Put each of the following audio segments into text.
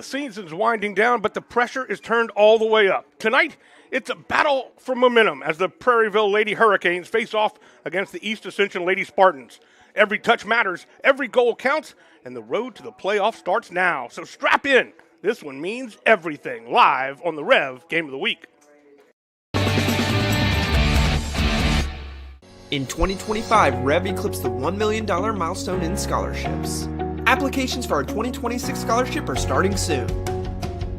season's winding down, but the pressure is turned all the way up. Tonight, it's a battle for momentum as the Prairieville Lady Hurricanes face off against the East Ascension Lady Spartans. Every touch matters, every goal counts, and the road to the playoff starts now. So strap in. This one means everything. Live on the Rev Game of the Week. In 2025, Rev eclipsed the $1 million milestone in scholarships. Applications for our 2026 scholarship are starting soon.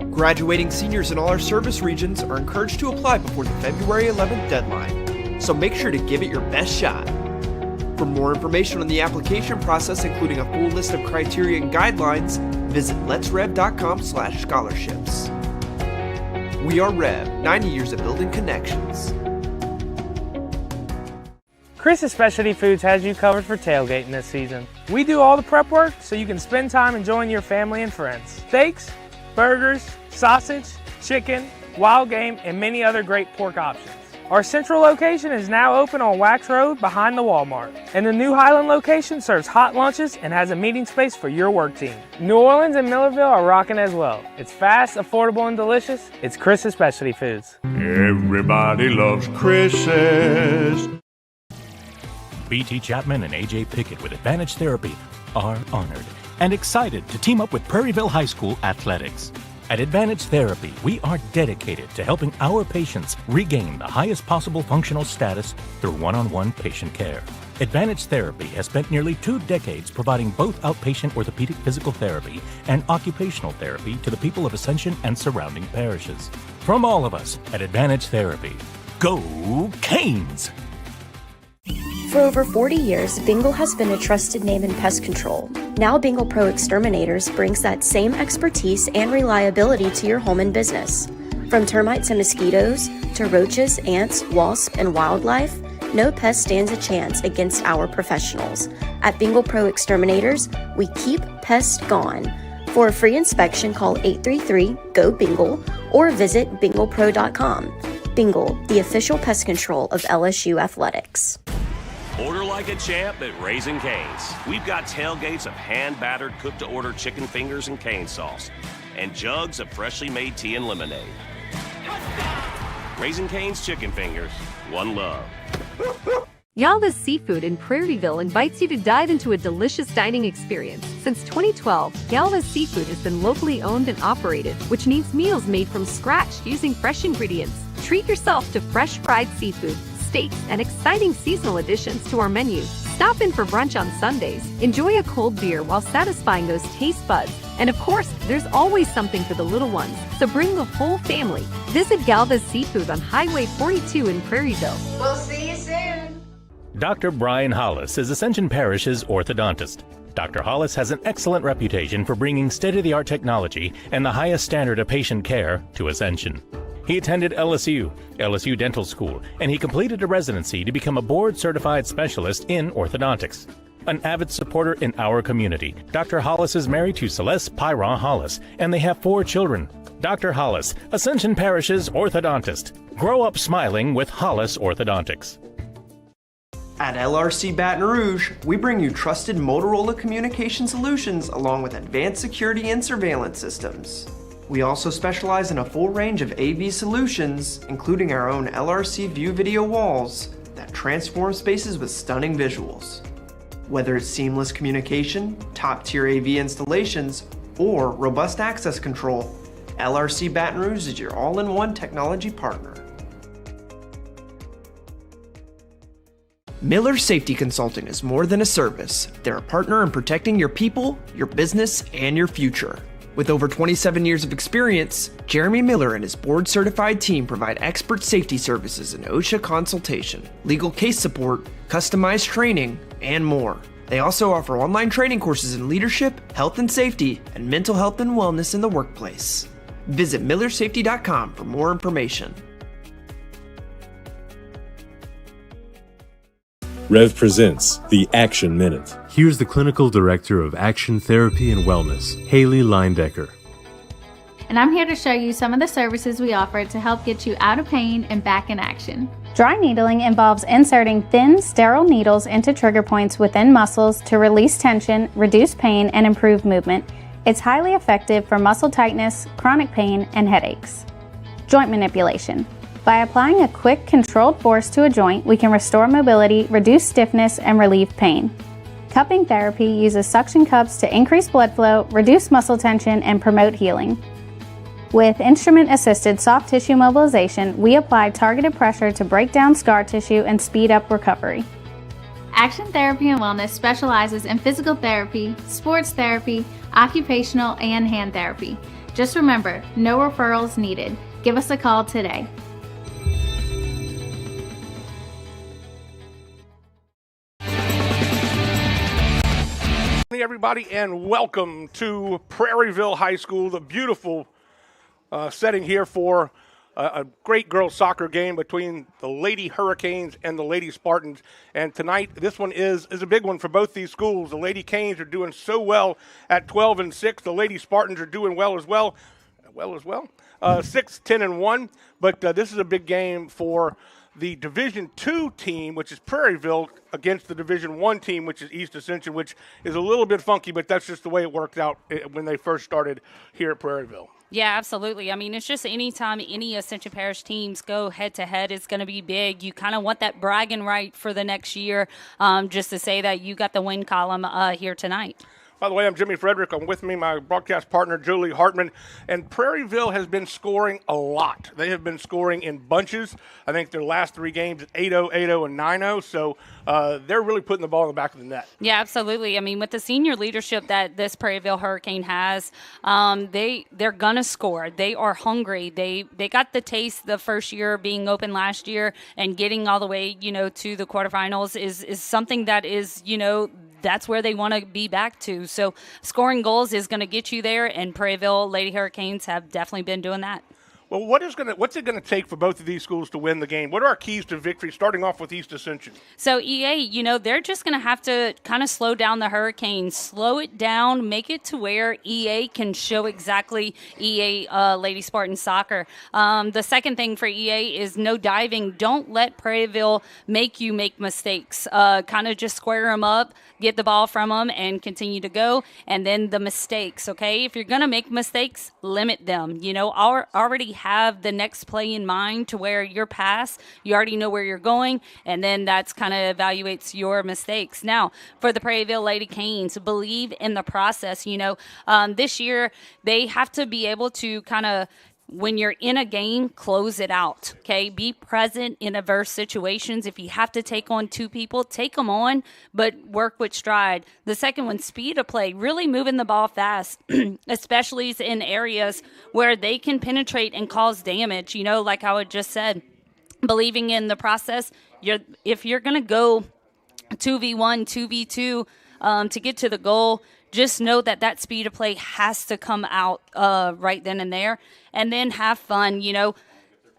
Graduating seniors in all our service regions are encouraged to apply before the February 11th deadline, so make sure to give it your best shot. For more information on the application process, including a full list of criteria and guidelines, visit letsrev.com/scholarships. We are Rev, 90 years of building connections. Chris's Specialty Foods has you covered for tailgating this season. We do all the prep work so you can spend time enjoying your family and friends. Steaks, burgers, sausage, chicken, wild game, and many other great pork options. Our central location is now open on Wax Road behind the Walmart. And the new Highland location serves hot lunches and has a meeting space for your work team. New Orleans and Millerville are rocking as well. It's fast, affordable, and delicious. It's Chris's Specialty Foods. Everybody loves Chris's. BT Chapman and AJ Pickett with Advantage Therapy are honored and excited to team up with Prairieville High School Athletics. At Advantage Therapy, we are dedicated to helping our patients regain the highest possible functional status through one-on-one patient care. Advantage Therapy has spent nearly 2 decades providing both outpatient orthopedic physical therapy and occupational therapy to the people of Ascension and surrounding parishes. From all of us at Advantage Therapy, go Canes! For over 40 years, Bingle has been a trusted name in pest control. Now Bingle Pro Exterminators brings that same expertise and reliability to your home and business. From termites and mosquitoes to roaches, ants, wasps, and wildlife, no pest stands a chance against our professionals. At Bingle Pro Exterminators, we keep pests gone. For a free inspection, call 833-GO-BINGLE or visit binglepro.com. Bingle, the official pest control of LSU Athletics. Order like a champ at Raising Cane's. We've got tailgates of hand-battered, cooked-to-order chicken fingers and cane sauce, and jugs of freshly made tea and lemonade. Raising Cane's Chicken Fingers, one love. Galva's Seafood in Prairieville invites you to dive into a delicious dining experience. Since 2012, Galva's Seafood has been locally owned and operated, which means meals made from scratch using fresh ingredients. Treat yourself to fresh fried seafood, steaks, and exciting seasonal additions to our menu. Stop in for brunch on Sundays. Enjoy a cold beer while satisfying those taste buds. And of course, there's always something for the little ones, so bring the whole family. Visit Galva's Seafood on Highway 42 in Prairieville. We'll see you soon. Dr. Brian Hollis is Ascension Parish's orthodontist. Dr. Hollis has an excellent reputation for bringing state-of-the-art technology and the highest standard of patient care to Ascension. He attended LSU Dental School, and he completed a residency to become a board-certified specialist in orthodontics. An avid supporter in our community, Dr. Hollis is married to Celeste Pyron Hollis, and they have 4 children. Dr. Hollis, Ascension Parish's orthodontist. Grow up smiling with Hollis Orthodontics. At LRC Baton Rouge, we bring you trusted Motorola communication solutions along with advanced security and surveillance systems. We also specialize in a full range of AV solutions, including our own LRC View video walls that transform spaces with stunning visuals. Whether it's seamless communication, top-tier AV installations, or robust access control, LRC Baton Rouge is your all-in-one technology partner. Miller Safety Consulting is more than a service. They're a partner in protecting your people, your business, and your future. With over 27 years of experience, Jeremy Miller and his board-certified team provide expert safety services in OSHA consultation, legal case support, customized training, and more. They also offer online training courses in leadership, health and safety, and mental health and wellness in the workplace. Visit millersafety.com for more information. Rev presents the Action Minute. Here's the Clinical Director of Action Therapy and Wellness, Haley Leindecker. And I'm here to show you some of the services we offer to help get you out of pain and back in action. Dry needling involves inserting thin, sterile needles into trigger points within muscles to release tension, reduce pain, and improve movement. It's highly effective for muscle tightness, chronic pain, and headaches. Joint manipulation. By applying a quick, controlled force to a joint, we can restore mobility, reduce stiffness, and relieve pain. Cupping therapy uses suction cups to increase blood flow, reduce muscle tension, and promote healing. With instrument-assisted soft tissue mobilization, we apply targeted pressure to break down scar tissue and speed up recovery. Action Therapy and Wellness specializes in physical therapy, sports therapy, occupational, and hand therapy. Just remember, no referrals needed. Give us a call today. Hey everybody, and welcome to Prairieville High School, the beautiful setting here for a great girls soccer game between the Lady Hurricanes and the Lady Spartans. And tonight, this one is a big one for both these schools. The Lady Canes are doing so well at 12-6. The Lady Spartans are doing well as well. 6-10-1. But this is a big game for the Division II team, which is Prairieville, against the Division I team, which is East Ascension, which is a little bit funky, but that's just the way it worked out when they first started here at Prairieville. Yeah, absolutely. I mean, it's just anytime any Ascension Parish teams go head-to-head, it's going to be big. You kind of want that bragging right for the next year, just to say that you got the win column here tonight. By the way, I'm Jimmy Frederick. I'm with me, my broadcast partner, Julie Hartman. And Prairieville has been scoring a lot. They have been scoring in bunches. I think their last three games at 8-0, 8-0, and 9-0. So they're really putting the ball in the back of the net. Yeah, absolutely. I mean, with the senior leadership that this Prairieville Hurricane has, they're going to score. They are hungry. They got the taste the first year being open last year, and getting all the way, to the quarterfinals is something that is, that's where they want to be back to. So scoring goals is going to get you there, and Prairieville Lady Hurricanes have definitely been doing that. Well, what's it going to take for both of these schools to win the game? What are our keys to victory, starting off with East Ascension? So, EA, they're just going to have to kind of slow down the Hurricanes, slow it down, make it to where EA can show exactly EA Lady Spartan soccer. The second thing for EA is no diving. Don't let Prairieville make you make mistakes. Kind of just square them up, get the ball from them, and continue to go. And then the mistakes, okay? If you're going to make mistakes, limit them. Already have the next play in mind to where your pass, you already know where you're going, and then that's kind of evaluates your mistakes. Now, for the Prairieville Lady Canes, believe in the process. This year they have to be able to kind of, when you're in a game, close it out, okay? Be present in adverse situations. If you have to take on two people, take them on, but work with stride. The second one, speed of play, really moving the ball fast, especially in areas where they can penetrate and cause damage, like I just said. Believing in the process, if you're going to go 2v1, 2v2 to get to the goal, just know that speed of play has to come out right then and there. And then have fun.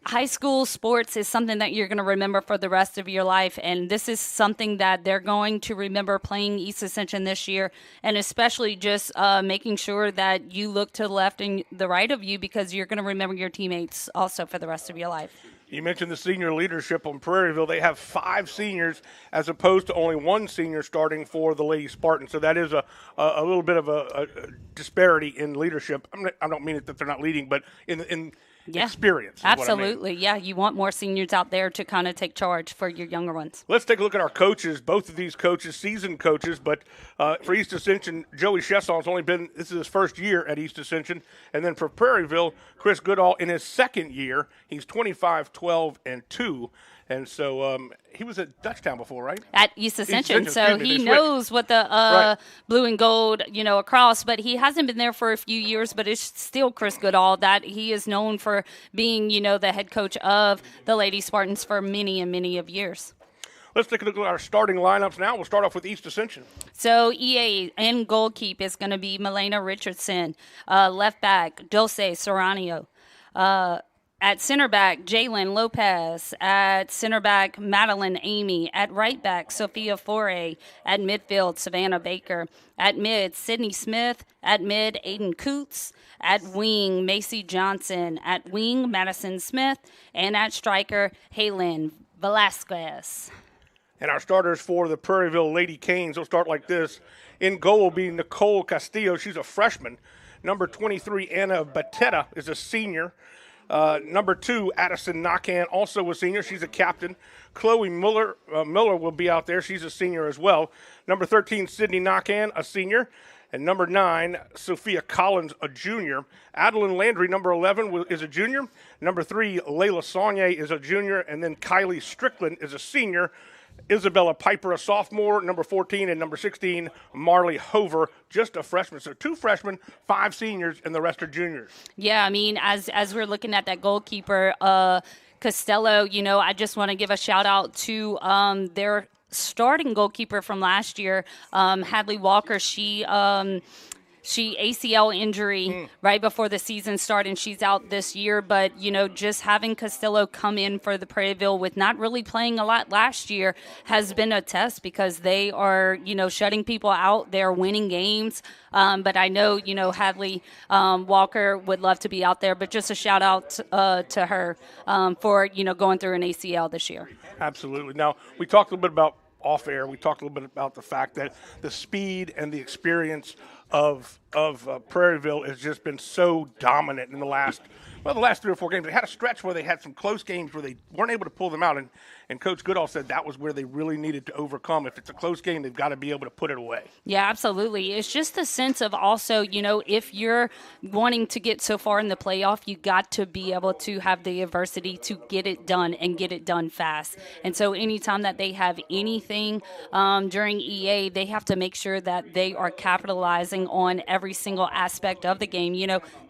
High school sports is something that you're going to remember for the rest of your life. And this is something that they're going to remember playing East Ascension this year. And especially just making sure that you look to the left and the right of you, because you're going to remember your teammates also for the rest of your life. You mentioned the senior leadership on Prairieville. They have 5 seniors as opposed to only 1 senior starting for the Lady Spartans. So that is a little bit of a disparity in leadership. I don't mean it that they're not leading, but in experience. Absolutely. Yeah, you want more seniors out there to kind of take charge for your younger ones. Let's take a look at our coaches. Both of these coaches, seasoned coaches, but for East Ascension, Joey Chesson's this is his first year at East Ascension. And then for Prairieville, Chris Goodall in his second year. He's 25, 12, and 2. And so he was at Dutchtown before, right? At East Ascension. So he knows what the blue and gold, across. But he hasn't been there for a few years, but it's still Chris Goodall that he is known for being, the head coach of the Lady Spartans for many and many of years. Let's take a look at our starting lineups now. We'll start off with East Ascension. So EA in goalkeep is going to be Milena Richardson. Left back, Dulce Serranio. At center back, Jalen Lopez. At center back, Madeline Amy. At right back, Sophia Foray. At midfield, Savannah Baker. At mid, Sydney Smith. At mid, Aiden Coots. At wing, Macy Johnson. At wing, Madison Smith. And at striker, Halen Velasquez. And our starters for the Prairieville Lady Canes will start like this. In goal will be Nicole Castillo. She's a freshman. Number 23, Anna Batetta, is a senior. Number 2, Addison Nakan, also a senior. She's a captain. Chloe Miller will be out there. She's a senior as well. Number 13, Sydney Nakan, a senior. And number 9, Sophia Collins, a junior. Adeline Landry, number 11, is a junior. Number 3, Layla Saunier is a junior. And then Kylie Strickland is a senior. Isabella Piper, a sophomore. Number 14 and number 16, Marley Hover, just a freshman. So 2 freshmen, 5 seniors, and the rest are juniors. Yeah, I mean, as we're looking at that goalkeeper, Costello, I just want to give a shout out to their starting goalkeeper from last year, Hadley Walker. She ACL injury right before the season started, and she's out this year. But, just having Costello come in for the Prairieville with not really playing a lot last year has been a test, because they are, shutting people out. They're winning games. But I know, Hadley Walker would love to be out there. But just a shout out to her for, going through an ACL this year. Absolutely. Now, we talked a little bit about off air. We talked a little bit about the fact that the speed and the experience of Prairieville has just been so dominant in the last 3 or 4 games. They had a stretch where they had some close games where they weren't able to pull them out, and Coach Goodall said that was where they really needed to overcome. If it's a close game, they've got to be able to put it away. Yeah, absolutely. It's just the sense of also, if you're wanting to get so far in the playoff, you got to be able to have the adversity to get it done and get it done fast. And so anytime that they have anything during EA, they have to make sure that they are capitalizing on every single aspect of the game.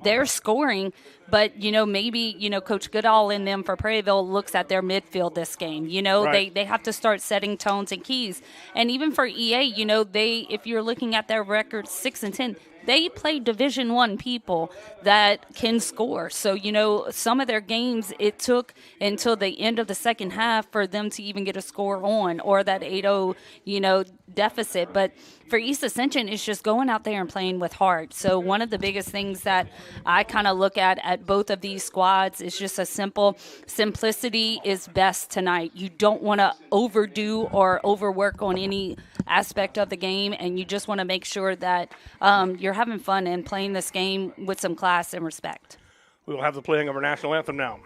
They're scoring, but, maybe, Coach Goodall and them for Prairieville looks at their midfield this game. Right. They have to start setting tones and keys. And even for EA, if you're looking at their record 6-10, they play Division I people that can score. So, some of their games, it took until the end of the second half for them to even get a score on, or that 8-0, deficit. But for East Ascension, it's just going out there and playing with heart. So one of the biggest things that I kind of look at both of these squads is just a simplicity is best tonight. You don't want to overdo or overwork on any aspect of the game, and you just want to make sure that you're having fun and playing this game with some class and respect. We will have the playing of our national anthem now.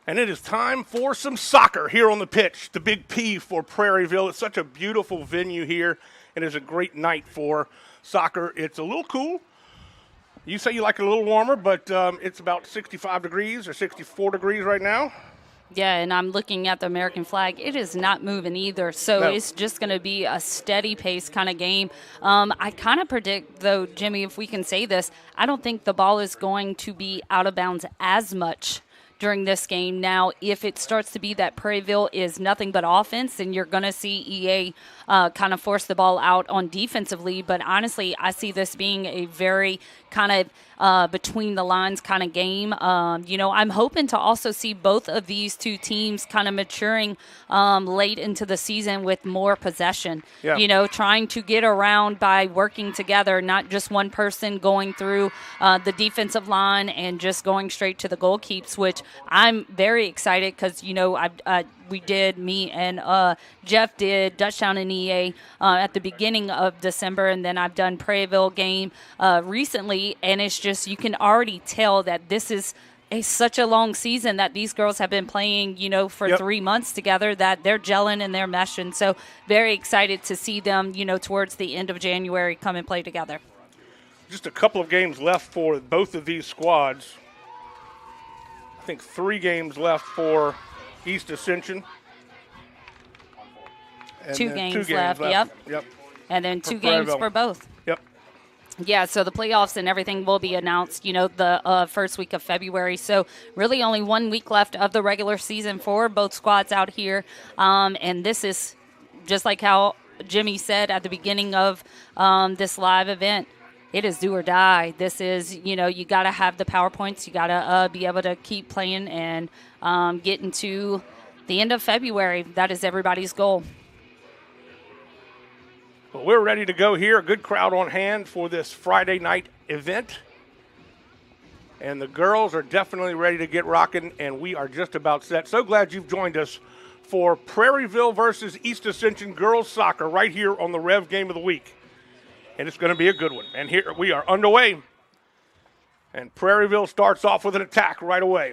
And it is time for some soccer here on the pitch, the Big P for Prairieville. It's such a beautiful venue here. It is a great night for soccer. It's a little cool. You say you like it a little warmer, but it's about 65 degrees or 64 degrees right now. Yeah, and I'm looking at the American flag. It is not moving either, so No. It's just going to be a steady pace kind of game. I kind of predict, though, Jimmy, if we can say this, I don't think the ball is going to be out of bounds as much during this game. Now, if it starts to be that Prairieville is nothing but offense, then you're going to see EA kind of force the ball out on defensively. But honestly, I see this being a very kind of between the lines kind of game. I'm hoping to also see both of these two teams kind of maturing late into the season with more possession. Yeah. Trying to get around by working together, not just one person going through the defensive line and just going straight to the goal keeps, which I'm very excited because, me and Jeff did Dutchtown and EA at the beginning of December, and then I've done Prairieville game recently, and it's just, you can already tell that this is such a long season that these girls have been playing, for 3 months together, that they're gelling and they're meshing. So very excited to see them, towards the end of January come and play together. Just a couple of games left for both of these squads. I think 3 games left for East Ascension. And 2 games left. Yep. And then 2 games for both. Yep. Yeah, so the playoffs and everything will be announced, the first week of February. So really only 1 week left of the regular season for both squads out here. And this is just like how Jimmy said at the beginning of this live event. It is do or die. This is, you got to have the PowerPoints. You got to be able to keep playing and get into the end of February. That is everybody's goal. Well, we're ready to go here. A good crowd on hand for this Friday night event. And the girls are definitely ready to get rocking, and we are just about set. So glad you've joined us for Prairieville versus East Ascension girls soccer right here on the Rev Game of the Week. And it's going to be a good one. And here we are underway. And Prairieville starts off with an attack right away.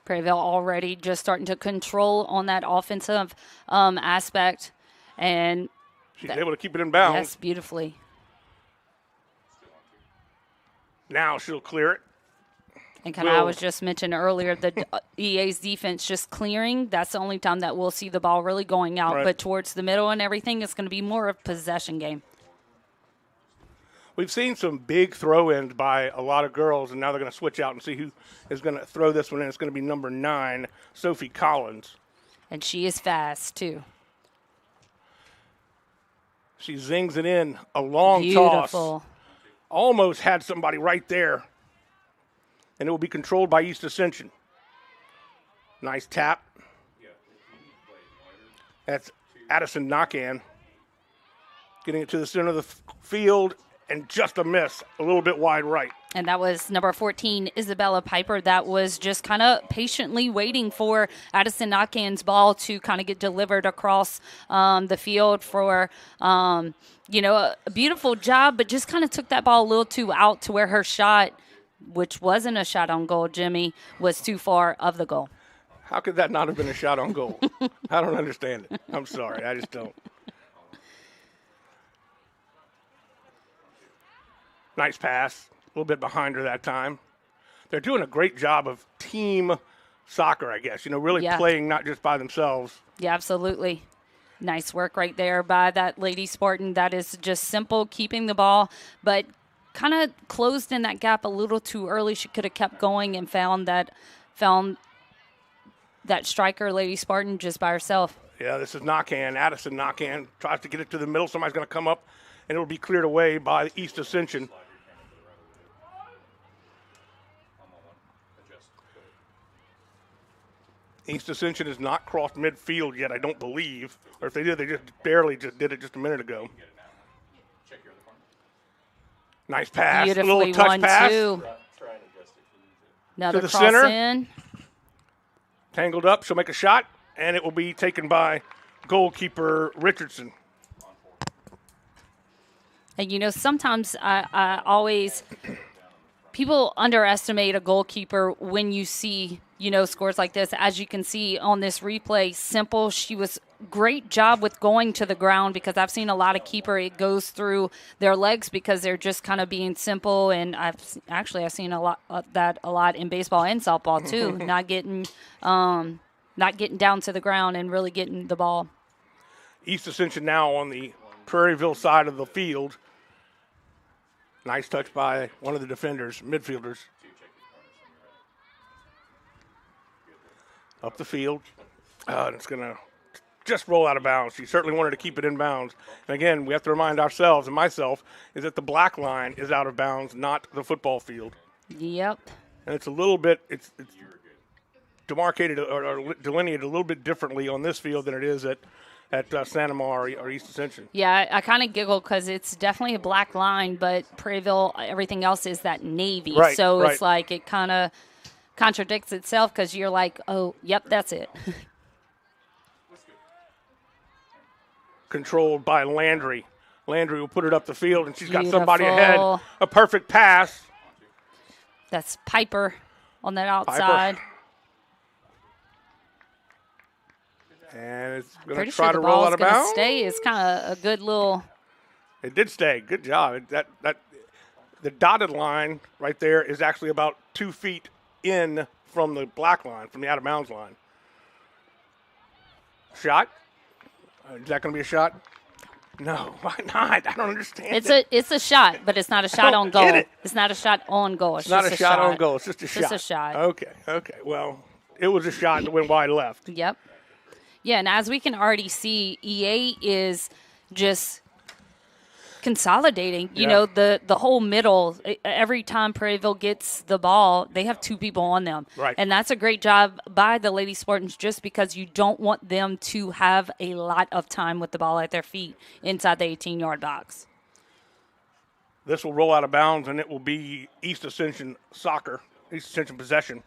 Prairieville already just starting to control on that offensive aspect. And she's able to keep it in bounds. Yes, beautifully. Now she'll clear it. And kind of I was just mentioning earlier, the EA's defense just clearing. That's the only time that we'll see the ball really going out. Right. But towards the middle and everything, it's going to be more of a possession game. We've seen some big throw-ins by a lot of girls, and now they're going to switch out and see who is going to throw this one in. It's going to be number 9, Sophie Collins. And she is fast, too. She zings it in. A long Beautiful. Toss. Almost had somebody right there. And it will be controlled by East Ascension. Nice tap. That's Addison Knockan. Getting it to the center of the field, and just a miss, a little bit wide right. And that was number 14, Isabella Piper, that was just kind of patiently waiting for Addison Knockan's ball to kind of get delivered across the field for, a beautiful job, but just kind of took that ball a little too out to where her shot, which wasn't a shot on goal, Jimmy, was too far of the goal. How could that not have been a shot on goal? I don't understand it. I'm sorry. I just don't. Nice pass. A little bit behind her that time. They're doing a great job of team soccer, I guess. Really playing not just by themselves. Yeah, absolutely. Nice work right there by that Lady Spartan. That is just simple, keeping the ball, but kind of closed in that gap a little too early. She could have kept going and found that striker, Lady Spartan, just by herself. Yeah, this is Knockan. Addison Knockan tries to get it to the middle. Somebody's going to come up, and it will be cleared away by East Ascension. East Ascension has not crossed midfield yet, I don't believe. Or if they did, they just barely did it just a minute ago. Nice pass. Beautifully a little touch won, pass. Too. Another to the cross center. In. Tangled up. She'll make a shot, and it will be taken by goalkeeper Richardson. And, sometimes I always – people underestimate a goalkeeper when you see, scores like this. As you can see on this replay, simple. She was great job with going to the ground, because I've seen a lot of keeper, it goes through their legs because they're just kind of being simple. And I've seen a lot of that a lot in baseball and softball too, not getting down to the ground and really getting the ball. East Ascension now on the Prairieville side of the field. Nice touch by one of the defenders, midfielders. Up the field. And it's going to just roll out of bounds. She certainly wanted to keep it in bounds. And again, we have to remind ourselves and myself is that the black line is out of bounds, not the football field. Yep. And it's a little bit, it's demarcated or delineated a little bit differently on this field than it is at at Santa Mar or East Ascension. Yeah, I kind of giggle because it's definitely a black line, but Prairieville, everything else is that navy. Right, so right. it's like it kind of contradicts itself because you're like, oh, yep, that's it. Controlled by Landry. Landry will put it up the field, and she's got Beautiful. somebody ahead. A perfect pass. That's Piper on that outside. Piper. And it's going Pretty to try sure to the roll ball's out of going to bounds. stay. It's kind of a good little. It did stay. Good job. The dotted line right there is actually about 2 feet in from the black line, from the out of bounds line. Shot? Is that going to be a shot? No, why not? I don't understand. It's a shot, but it's not a shot on goal. get it. It's not a shot on goal. It's not a shot on goal. It's just a shot. Just a shot. Okay. Well, it was a shot that went wide left. Yep. Yeah, and as we can already see, EA is just consolidating. You know, the whole middle. Every time Prairieville gets the ball, they have 2 people on them. Right. And that's a great job by the Lady Spartans just because you don't want them to have a lot of time with the ball at their feet inside the 18-yard box. This will roll out of bounds, and it will be East Ascension soccer, East Ascension possession.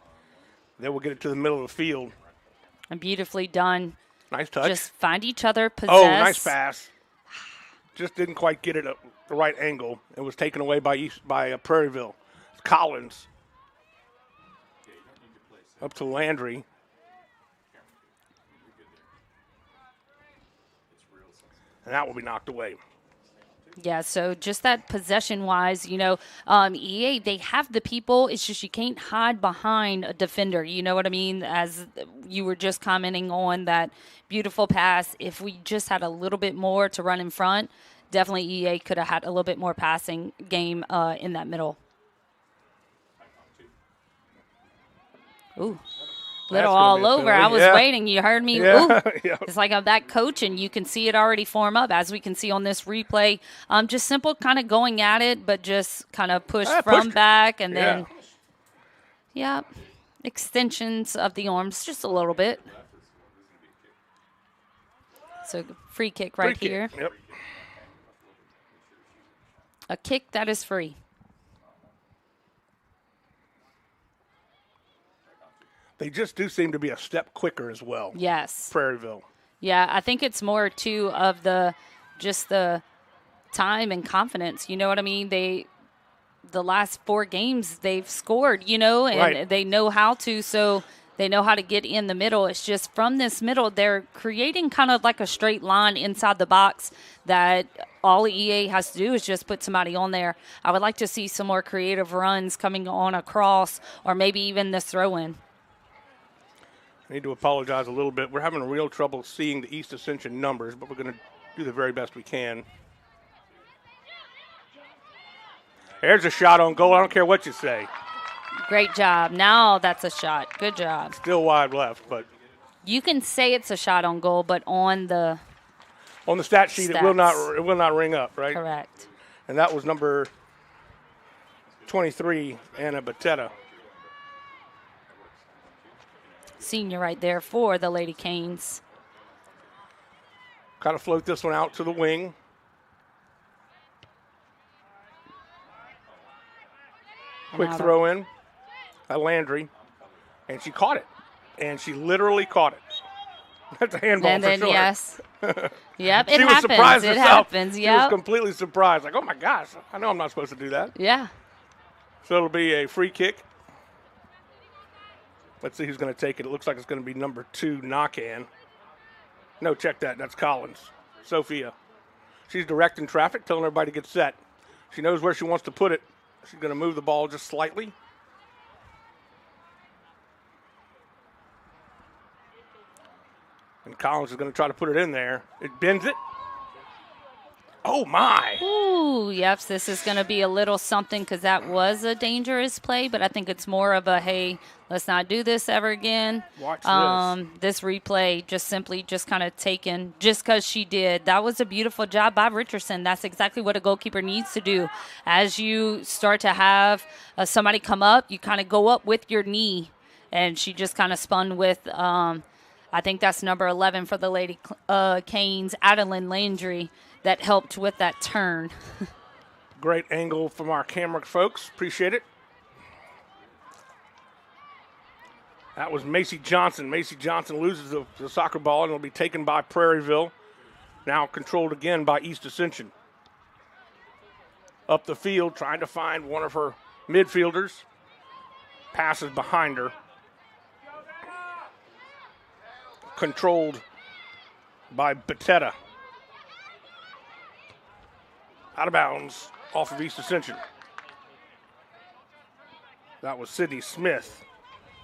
They will get it to the middle of the field. And beautifully done. Nice touch. Just find each other, possess. Oh, nice pass. Just didn't quite get it at the right angle. It was taken away by Prairieville. It's Collins. Up to Landry. And that will be knocked away. Yeah, so just that possession-wise, EA, they have the people. It's just you can't hide behind a defender. You know what I mean? As you were just commenting on that beautiful pass, if we just had a little bit more to run in front, definitely EA could have had a little bit more passing game in that middle. Ooh. Little all over. I was waiting. You heard me. Yeah. Ooh. Yeah. It's like I'm back coaching. You can see it already form up, as we can see on this replay. Just simple kind of going at it, but just kind of push from back and then, extensions of the arms just a little bit. So free kick right here. Yep. A kick that is free. They just do seem to be a step quicker as well. Yes. Prairieville. Yeah, I think it's more, too, of the time and confidence. You know what I mean? The last 4 games they've scored, and they know how to, so they know how to get in the middle. It's just from this middle, they're creating kind of like a straight line inside the box that all EA has to do is just put somebody on there. I would like to see some more creative runs coming on across or maybe even this throw-in. I need to apologize a little bit. We're having real trouble seeing the East Ascension numbers, but we're going to do the very best we can. There's a shot on goal. I don't care what you say. Great job. Now that's a shot. Good job. Still wide left, but you can say it's a shot on goal, but on the stat sheet it will not ring up, right? Correct. And that was number 23, Anna Batetta. Senior right there for the Lady Canes. Kind of float this one out to the wing. Quick throw in at Landry. And she caught it. And she literally caught it. That's a handball and then, for sure. Yes. Yep, it she was happens. surprised It herself. happens, She yep. was completely surprised. Like, oh, my gosh, I know I'm not supposed to do that. Yeah. So it'll be a free kick. Let's see who's going to take it. It looks like it's going to be number 2, Knockan. No, check that. That's Collins. Sophia. She's directing traffic, telling everybody to get set. She knows where she wants to put it. She's going to move the ball just slightly. And Collins is going to try to put it in there. It bends it. Oh, my. Ooh, yep, this is going to be a little something because that was a dangerous play, but I think it's more of a, hey, let's not do this ever again. Watch this. This replay just simply just kind of taken just because she did. That was a beautiful job by Richardson. That's exactly what a goalkeeper needs to do. As you start to have somebody come up, you kind of go up with your knee, and she just kind of spun with I think that's number 11 for the Lady Canes, Adeline Landry, that helped with that turn. Great angle from our camera folks. Appreciate it. That was Macy Johnson. Macy Johnson loses the soccer ball, and it'll be taken by Prairieville. Now controlled again by East Ascension. Up the field, trying to find one of her midfielders. Passes behind her. Controlled by Batetta. Out of bounds off of East Ascension. That was Sydney Smith,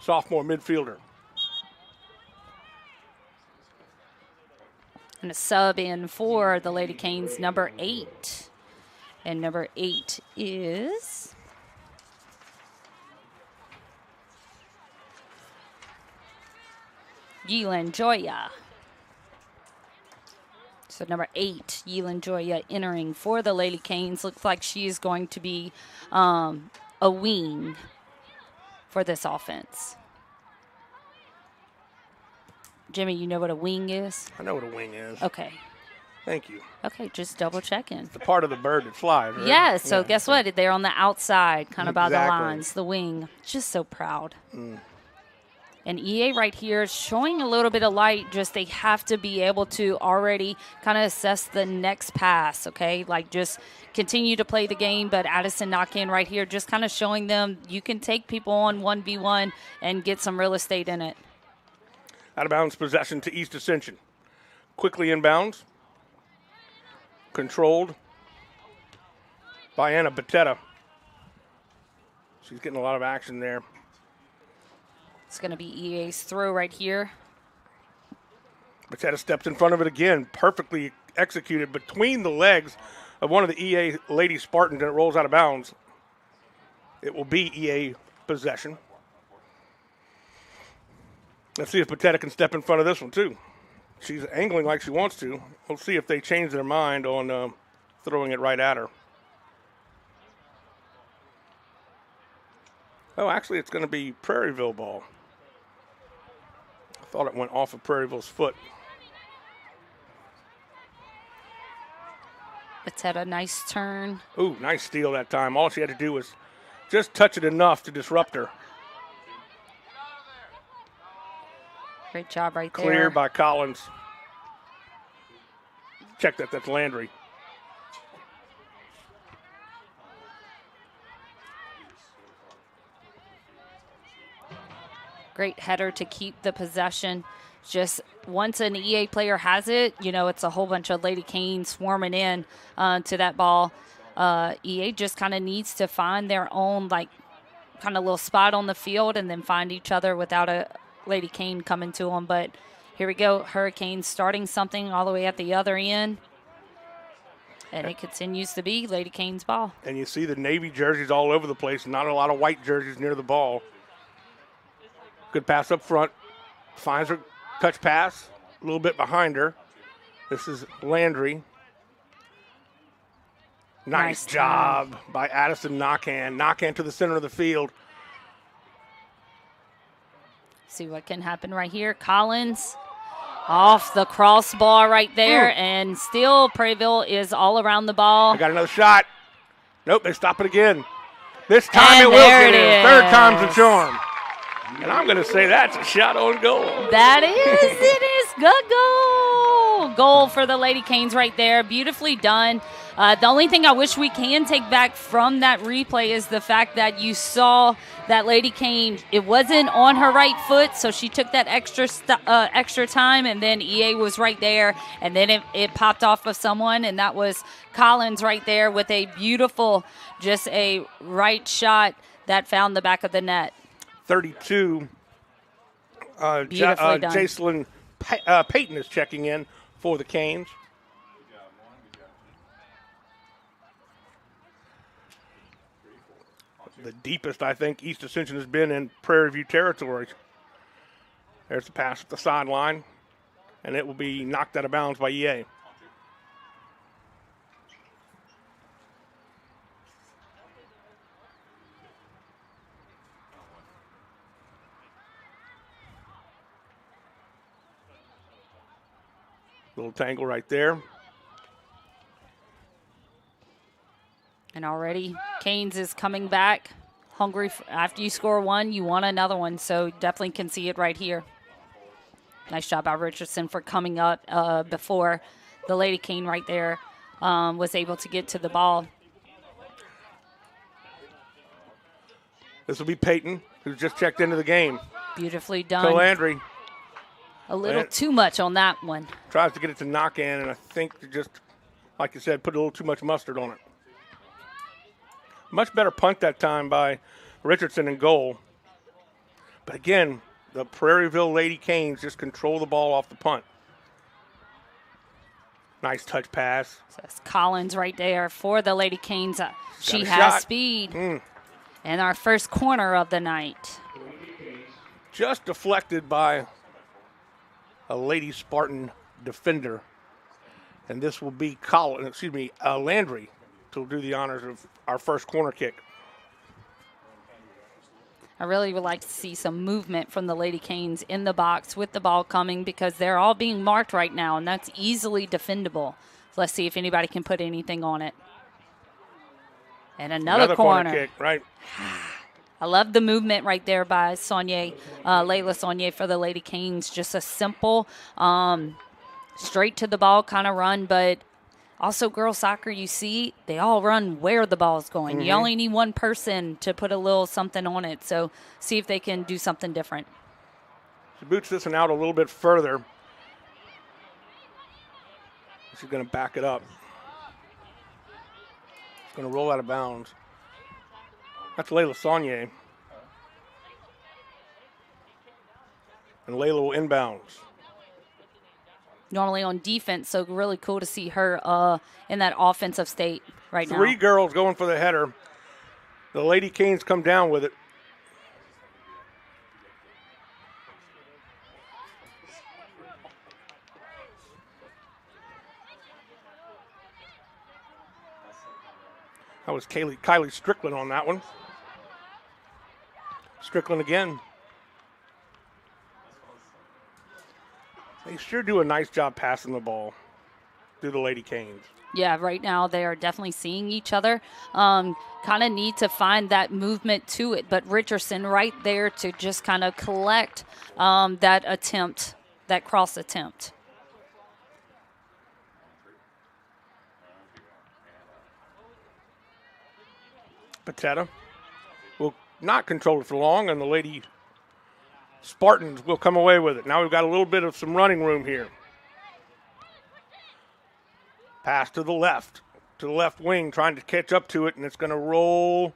sophomore midfielder. And a sub in for the Lady Canes, number 8. And number 8 is Yelan Joya. So number 8, Yelan Joya entering for the Lady Canes. Looks like she is going to be a wing for this offense. Jimmy, you know what a wing is? I know what a wing is. Okay. Thank you. Okay, just double checking. It's the part of the bird that flies, right? Yeah, so guess what? They're on the outside, kind of by the Exactly. lines, the wing. Just so proud. And EA right here is showing a little bit of light. Just they have to be able to already kind of assess the next pass, okay? Like just continue to play the game, but Addison knock-in right here just kind of showing them you can take people on 1v1 and get some real estate in it. Out of bounds possession to East Ascension. Quickly inbounds. Controlled by Anna Batetta. She's getting a lot of action there. It's going to be EA's throw right here. Batetta steps in front of it again. Perfectly executed between the legs of one of the EA Lady Spartans, and it rolls out of bounds. It will be EA possession. Let's see if Batetta can step in front of this one, too. She's angling like she wants to. We'll see if they change their mind on throwing it right at her. Oh, actually, it's going to be Prairieville ball. I thought it went off of Prairieville's foot. Batetta, nice turn. Ooh, nice steal that time. All she had to do was just touch it enough to disrupt her. Great job right there. Cleared by Collins. Check that, that's Landry. Great header to keep the possession. Just once an EA player has it, you know, it's a whole bunch of Lady Canes swarming in to that ball. EA just kind of needs to find their own, like, kind of little spot on the field and then find each other without a Lady Cane coming to them. But here we go. Hurricanes starting something all the way at the other end. And it continues to be Lady Canes ball. And you see the Navy jerseys all over the place. Not a lot of white jerseys near the ball. Good pass up front. Finds her touch pass. A little bit behind her. This is Landry. Nice job by Addison Knockhand. Knockhand to the center of the field. See what can happen right here. Collins off the crossbar right there. And still Prairieville is all around the ball. I got another shot. Nope, they stop it again. This time it will there get it in. is. Third time's the charm. And I'm going to say that's a shot on goal. That is, it is good goal. Goal for the Lady Canes right there. Beautifully done. The only thing I wish we can take back from that replay is the fact that you saw that Lady Cane, it wasn't on her right foot, so she took that extra time, and then EA was right there, and then it popped off of someone, and that was Collins right there with a beautiful, just a right shot that found the back of the net. 32. Beautifully done. Jacelyn Payton is checking in for the Canes. The deepest, I think, East Ascension has been in Prairie View territory. There's the pass at the sideline, and it will be knocked out of bounds by EA. Little tangle right there. And already Canes is coming back. Hungry. After you score one, you want another one. So definitely can see it right here. Nice job by Richardson for coming up before the Lady Cane right there was able to get to the ball. This will be Peyton, who's just checked into the game. Beautifully done. To Landry. A little too much on that one. Tries to get it to knock in, and I think just, like you said, put a little too much mustard on it. Much better punt that time by Richardson in goal. But again, the Prairieville Lady Canes just control the ball off the punt. Nice touch pass. So that's Collins right there for the Lady Canes. She has shot. speed. And our first corner of the night. Just deflected by a Lady Spartan defender. And this will be Landry to do the honors of our first corner kick. I really would like to see some movement from the Lady Canes in the box with the ball coming because they're all being marked right now, and that's easily defendable. So let's see if anybody can put anything on it. And another corner kick, right. I love the movement right there by Layla Saunier for the Lady Canes. Just a simple, straight to the ball kind of run, but also girls soccer, you see, they all run where the ball's going. You only need one person to put a little something on it, so see if they can do something different. She boots this one out a little bit further. She's going to back it up. She's going to roll out of bounds. That's Layla Saunier. And Layla will inbounds. Normally on defense, so really cool to see her in that offensive state right now. 3 girls going for the header. The Lady Canes come down with it. That was Kylie Strickland on that one. Strickland again. They sure do a nice job passing the ball through the Lady Canes. Yeah, right now they are definitely seeing each other. Kind of need to find that movement to it, but Richardson right there to just kind of collect that attempt, that cross attempt. Patetta will not control it for long, and the Lady Spartans will come away with it. Now we've got a little bit of some running room here. Pass to the left wing, trying to catch up to it, and it's going to roll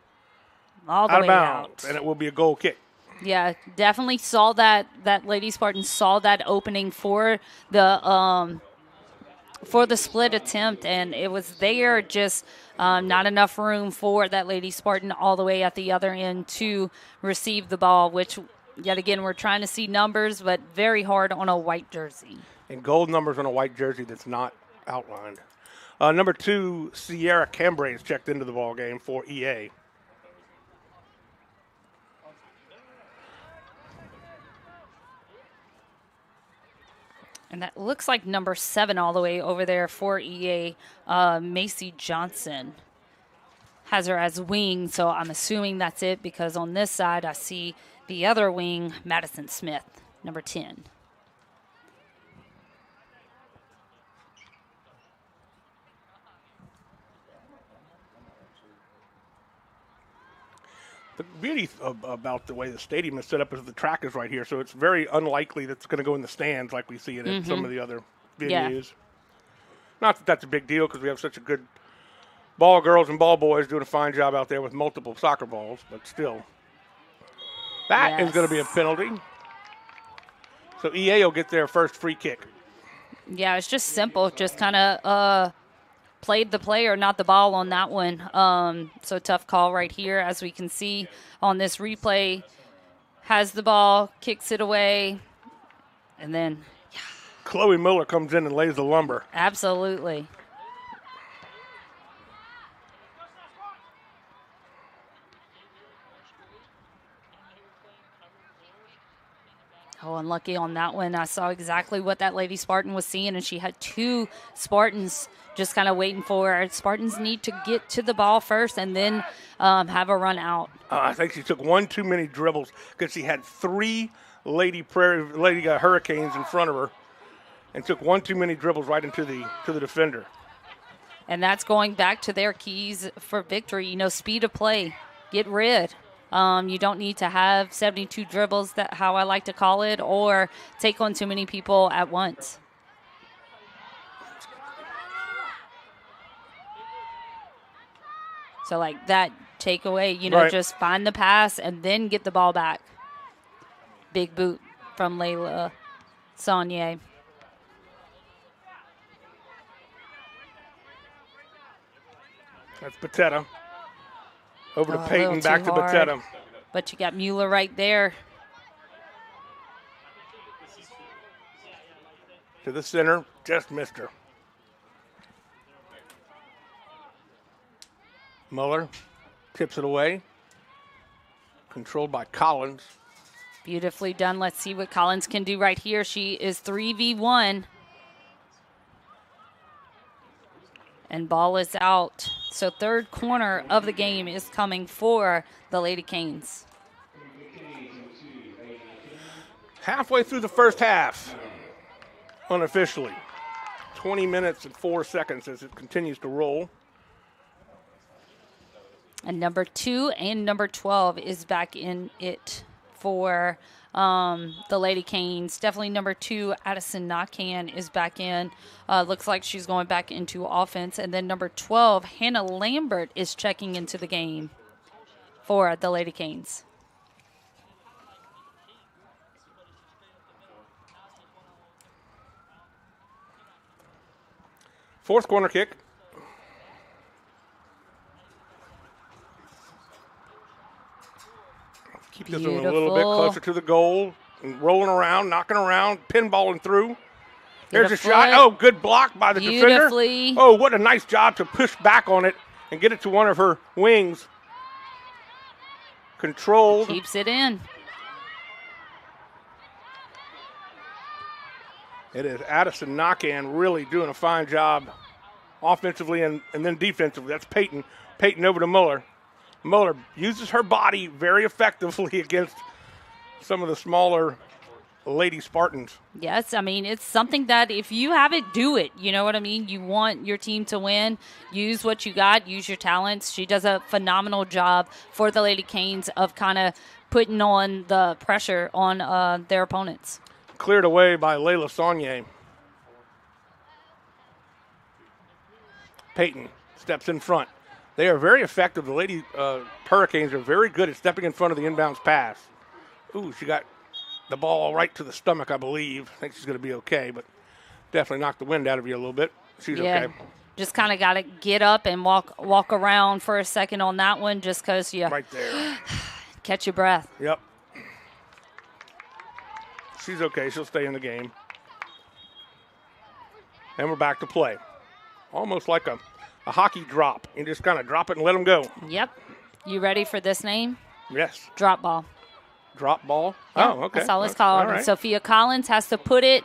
all the out way of bounds, out. and it will be a goal kick. Yeah, definitely saw that Lady Spartans saw that opening for the split attempt, and it was there, just not enough room for that Lady Spartan all the way at the other end to receive the ball, which, yet again, we're trying to see numbers, but very hard on a white jersey. And gold numbers on a white jersey that's not outlined. Number 2, Sierra Cambray is checked into the ball game for EA. And that looks like number 7 all the way over there for EA. Macy Johnson has her as wing, so I'm assuming that's it because on this side I see the other wing, Madison Smith, number 10. The beauty about the way the stadium is set up is the track is right here, so it's very unlikely that it's going to go in the stands like we see it at some of the other venues. Yeah. Not that that's a big deal because we have such a good ball girls and ball boys doing a fine job out there with multiple soccer balls, but still. That is going to be a penalty. So EA will get their first free kick. Yeah, it's just simple. Just kind of played the player, not the ball on that one. So tough call right here, as we can see on this replay. Has the ball, kicks it away, and then Chloe Miller comes in and lays the lumber. Absolutely. Oh, unlucky on that one. I saw exactly what that Lady Spartan was seeing, and she had 2 Spartans just kind of waiting for her. Spartans need to get to the ball first and then have a run out. I think she took one too many dribbles because she had 3 Lady Hurricanes in front of her and took one too many dribbles right into the defender. And that's going back to their keys for victory. You know, speed of play, get rid. You don't need to have 72 dribbles, that how I like to call it, or take on too many people at once. So like that takeaway, you know, right. Just find the pass and then get the ball back. Big boot from Layla Saunier. That's Patetta. Over to Oh, Peyton, back to Patetta. But you got Mueller right there. To the center, just missed her. Mueller tips it away. Controlled by Collins. Beautifully done. Let's see what Collins can do right here. She is 3v1. And ball is out. So third corner of the game is coming for the Lady Canes. Halfway through the first half, unofficially. 20 minutes and 4 seconds as it continues to roll. And number 2 and number 12 is back in it for the Lady Canes. Definitely number 2, Addison Nakan, is back in. Looks like she's going back into offense. And then number 12, Hannah Lambert, is checking into the game for the Lady Canes. Fourth corner kick. Keep this one a little bit closer to the goal. And rolling around, knocking around, pinballing through. There's a shot. Oh, good block by the defender. Oh, what a nice job to push back on it and get it to one of her wings. Controlled. Keeps it in. It is Addison Nakan really doing a fine job offensively and then defensively. That's Peyton. Peyton over to Mueller. Mueller uses her body very effectively against some of the smaller Lady Spartans. Yes, I mean, it's something that if you have it, do it. You know what I mean? You want your team to win. Use what you got. Use your talents. She does a phenomenal job for the Lady Canes of kind of putting on the pressure on their opponents. Cleared away by Layla Saunier. Peyton steps in front. They are very effective. The Lady Hurricanes are very good at stepping in front of the inbounds pass. Ooh, she got the ball right to the stomach, I believe. I think she's going to be okay, but definitely knocked the wind out of you a little bit. She's okay. Just kind of got to get up and walk around for a second on that one just because you right there. Catch your breath. Yep. She's okay. She'll stay in the game. And we're back to play. Almost like a hockey drop. You just kind of drop it and let them go. Yep. You ready for this name? Yes. Drop ball. Drop ball? Yeah, oh, okay. That's all it's called. Right. Sophia Collins has to put it.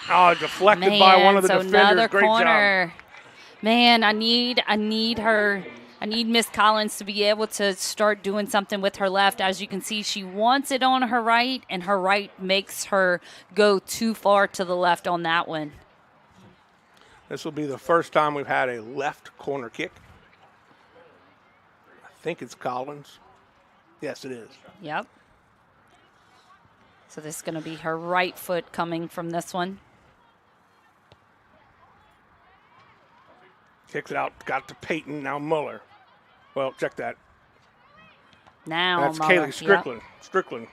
Oh, deflected by one of the defenders. Another Great corner. job. Man, I need her. I need Miss Collins to be able to start doing something with her left. As you can see, she wants it on her right, and her right makes her go too far to the left on that one. This will be the first time we've had a left corner kick. I think it's Collins. Yes, it is. Yep. So this is going to be her right foot coming from this one. Kicks it out, got to Peyton, now Mueller. Well, check that. Now that's Mueller. Kaylee Strickland. Yep. Strickland.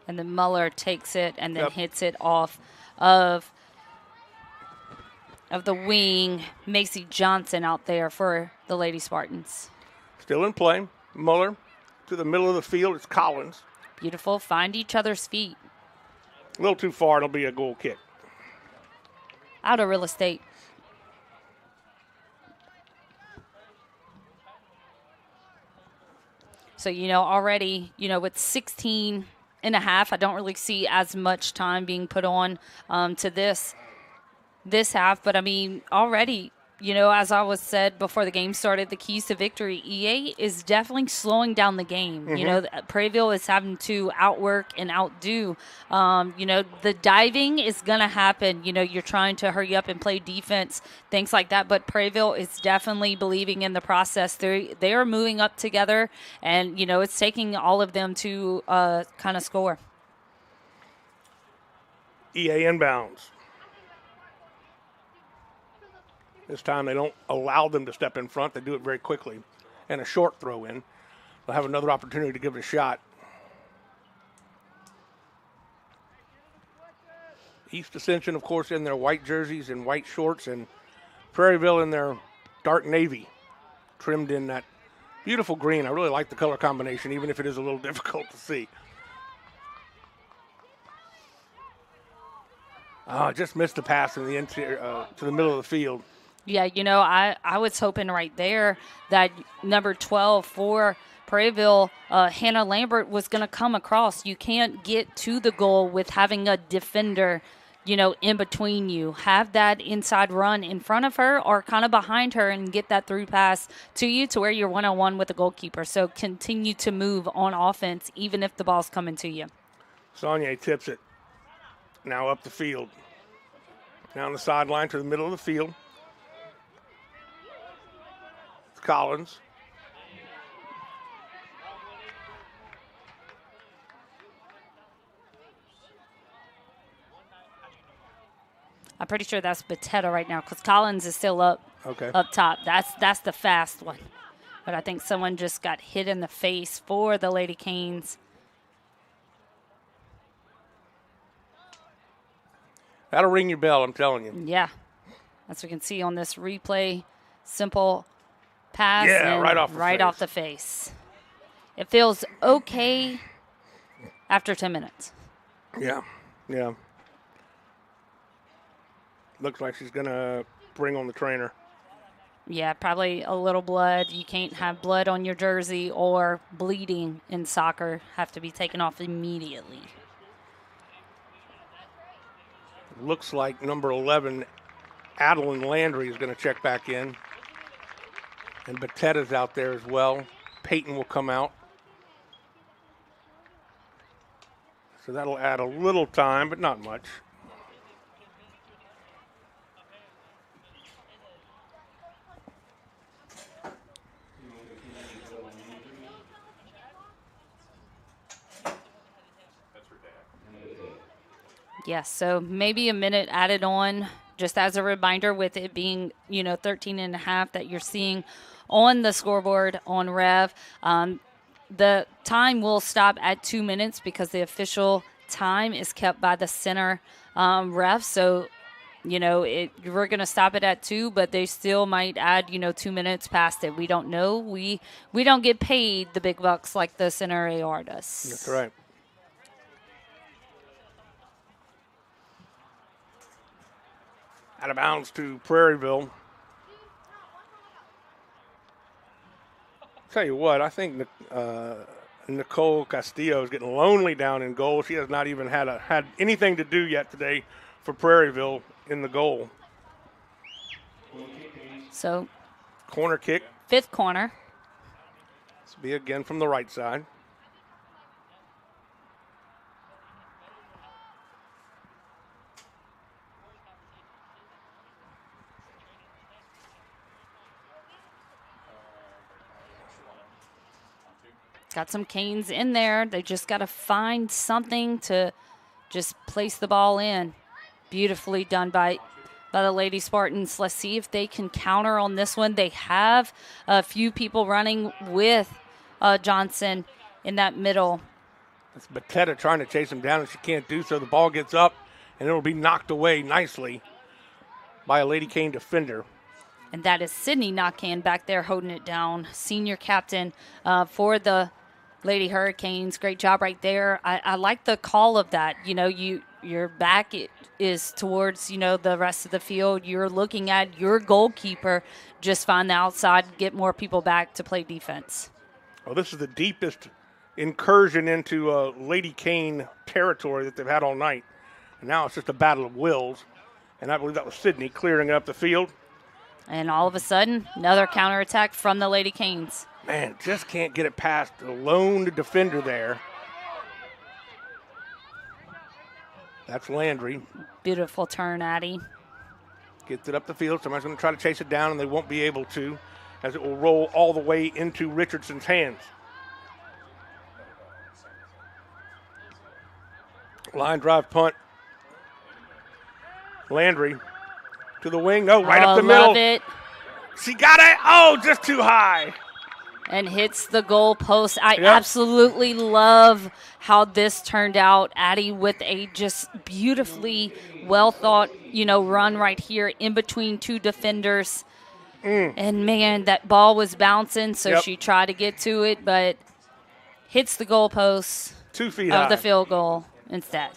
And then Mueller takes it and then hits it off of the wing. Macy Johnson out there for the Lady Spartans. Still in play. Mueller to the middle of the field. It's Collins. Beautiful. Find each other's feet. A little too far. It'll be a goal kick. Out of real estate. So, already, with 16 and a half. I don't really see as much time being put on to this half. But, I mean, already, you know, as I was said before the game started, the keys to victory, EA is definitely slowing down the game. Mm-hmm. You know, Prairieville is having to outwork and outdo. You know, the diving is going to happen. You know, you're trying to hurry up and play defense, things like that. But Prairieville is definitely believing in the process. They are moving up together, and, you know, it's taking all of them to kind of score. EA inbounds. This time they don't allow them to step in front. They do it very quickly. And a short throw in. They'll have another opportunity to give it a shot. East Ascension, of course, in their white jerseys and white shorts, and Prairieville in their dark navy, trimmed in that beautiful green. I really like the color combination, even if it is a little difficult to see. Just missed the pass in the interior to the middle of the field. Yeah, you know, I was hoping right there that number 12 for Prairieville, Hannah Lambert, was going to come across. You can't get to the goal with having a defender, you know, in between you. Have that inside run in front of her or kind of behind her and get that through pass to you to where you're one-on-one with the goalkeeper. So continue to move on offense even if the ball's coming to you. Saunier tips it. Now up the field. Down the sideline to the middle of the field. Collins. I'm pretty sure that's Batetta right now because Collins is still up top. That's the fast one. But I think someone just got hit in the face for the Lady Canes. That'll ring your bell, I'm telling you. Yeah. As we can see on this replay, simple pass. Yeah, and right off the face. It feels okay after 10 minutes. Yeah. Looks like she's going to bring on the trainer. Yeah, probably a little blood. You can't have blood on your jersey or bleeding in soccer. Have to be taken off immediately. Looks like number 11, Adeline Landry, is going to check back in. And Batetta's out there as well. Peyton will come out. So that'll add a little time, but not much. Yes, so maybe a minute added on, just as a reminder, with it being, 13 and a half that you're seeing on the scoreboard on Rev. The time will stop at 2 minutes because the official time is kept by the center ref. So, we're going to stop it at 2, but they still might add, 2 minutes past it. We don't know. We don't get paid the big bucks like the center AR does. That's right. Out of bounds to Prairieville. Tell you what, I think Nicole Castillo is getting lonely down in goal. She has not even had anything to do yet today for Prairieville in the goal. So, corner kick. 5th corner. This will be again from the right side. Got some Canes in there. They just got to find something to just place the ball in. Beautifully done by the Lady Spartans. Let's see if they can counter on this one. They have a few people running with Johnson in that middle. It's Batetta trying to chase him down, and she can't do so. The ball gets up, and it'll be knocked away nicely by a Lady Cane defender. And that is Sydney Knockhand back there holding it down. Senior captain for the Lady Hurricanes. Great job right there. I like the call of that. Your back is towards, the rest of the field. You're looking at your goalkeeper. Just find the outside, get more people back to play defense. Well, this is the deepest incursion into Lady Kane territory that they've had all night. And now it's just a battle of wills. And I believe that was Sydney clearing up the field. And all of a sudden, another counterattack from the Lady Canes. Man, just can't get it past the lone defender there. That's Landry. Beautiful turn, Addie. Gets it up the field. Somebody's going to try to chase it down, and they won't be able to, as it will roll all the way into Richardson's hands. Line drive punt. Landry to the wing. No, right up the middle. Love it. She got it. Oh, just too high. And hits the goal post. I absolutely love how this turned out. Addie with a just beautifully well thought, run right here in between two defenders. And man, that ball was bouncing, so she tried to get to it, but hits the goal post 2 feet of high. the field goal instead.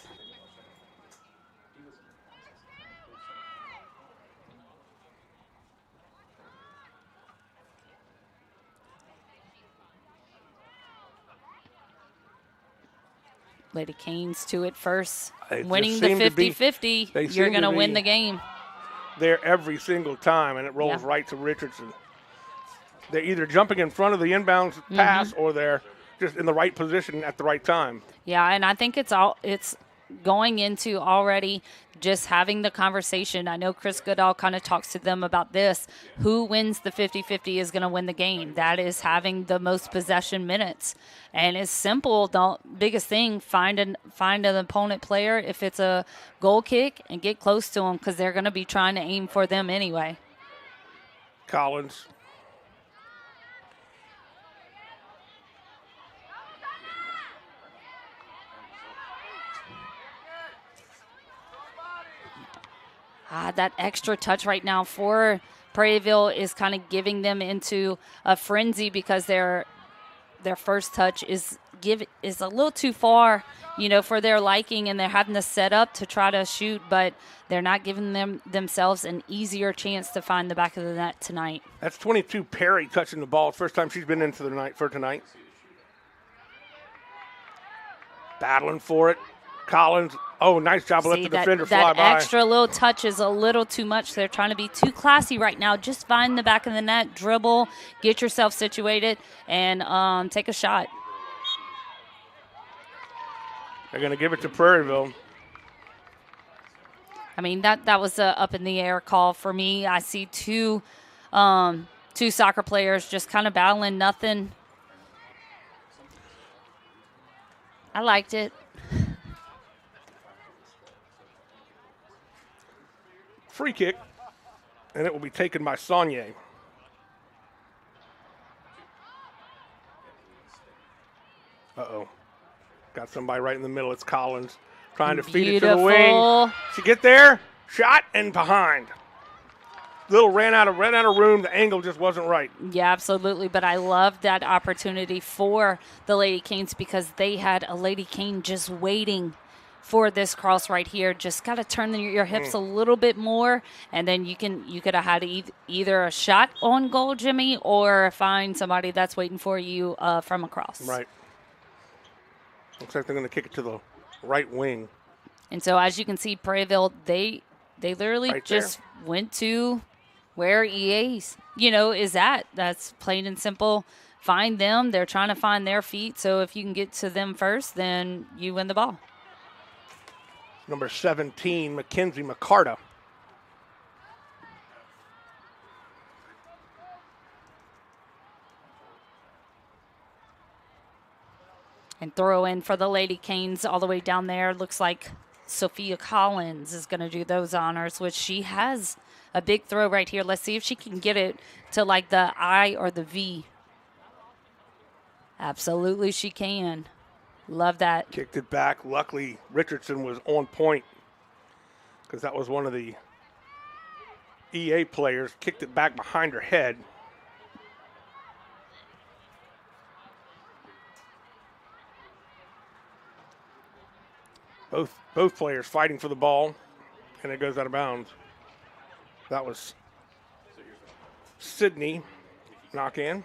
Lady Canes to it first. Winning the 50-50, you're going to win the game. There every single time, and it rolls right to Richardson. They're either jumping in front of the inbounds pass or they're just in the right position at the right time. Yeah, and I think it's going into already just having the conversation. I know Chris Goodall kind of talks to them about this. Who wins the 50-50 is going to win the game. That is having the most possession minutes. And it's simple. The biggest thing, find an opponent player if it's a goal kick and get close to them because they're going to be trying to aim for them anyway. Collins. That extra touch right now for Prairieville is kind of giving them into a frenzy because their first touch is a little too far, for their liking, and they're having to set up to try to shoot, but they're not giving themselves an easier chance to find the back of the net tonight. That's 22 Perry touching the ball. First time she's been into the night for tonight. Battling for it. Collins. Oh, nice job. Let the defender fly by. That extra little touch is a little too much. They're trying to be too classy right now. Just find the back of the net, dribble, get yourself situated, and take a shot. They're going to give it to Prairieville. I mean, that was a up in the air call for me. I see two soccer players just kind of battling nothing. I liked it. Free kick, and it will be taken by Saunier. Uh-oh. Got somebody right in the middle. It's Collins trying to feed it to the wing. She get there, shot, and behind. Little ran out of room. The angle just wasn't right. Yeah, absolutely. But I love that opportunity for the Lady Canes because they had a Lady Cane just waiting for this cross right here. Just got to turn your hips a little bit more, and then you could have had either a shot on goal, Jimmy, or find somebody that's waiting for you from across. Right. Looks like they're going to kick it to the right wing. And so, as you can see, Prairieville, they literally right just went to where EA's, is at. That's plain and simple. Find them. They're trying to find their feet. So if you can get to them first, then you win the ball. Number 17, Mackenzie McCarta. And throw in for the Lady Canes all the way down there. Looks like Sophia Collins is going to do those honors, which she has a big throw right here. Let's see if she can get it to like the I or the V. Absolutely she can. Love that. Kicked it back. Luckily, Richardson was on point because that was one of the EA players. Kicked it back behind her head. Both players fighting for the ball, and it goes out of bounds. That was Sydney knock in.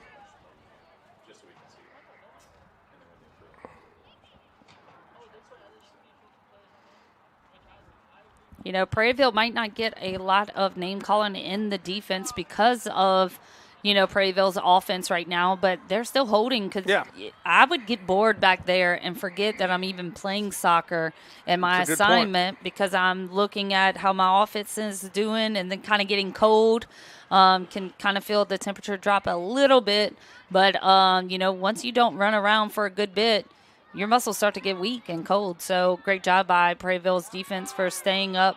You know, Prairieville might not get a lot of name calling in the defense because of, you know, Prairieville's offense right now, but they're still holding because I would get bored back there and forget that I'm even playing soccer in my assignment because I'm looking at how my offense is doing and then kind of getting cold. Can kind of feel the temperature drop a little bit, but, you know, once you don't run around for a good bit, your muscles start to get weak and cold. So great job by Prairieville's defense for staying up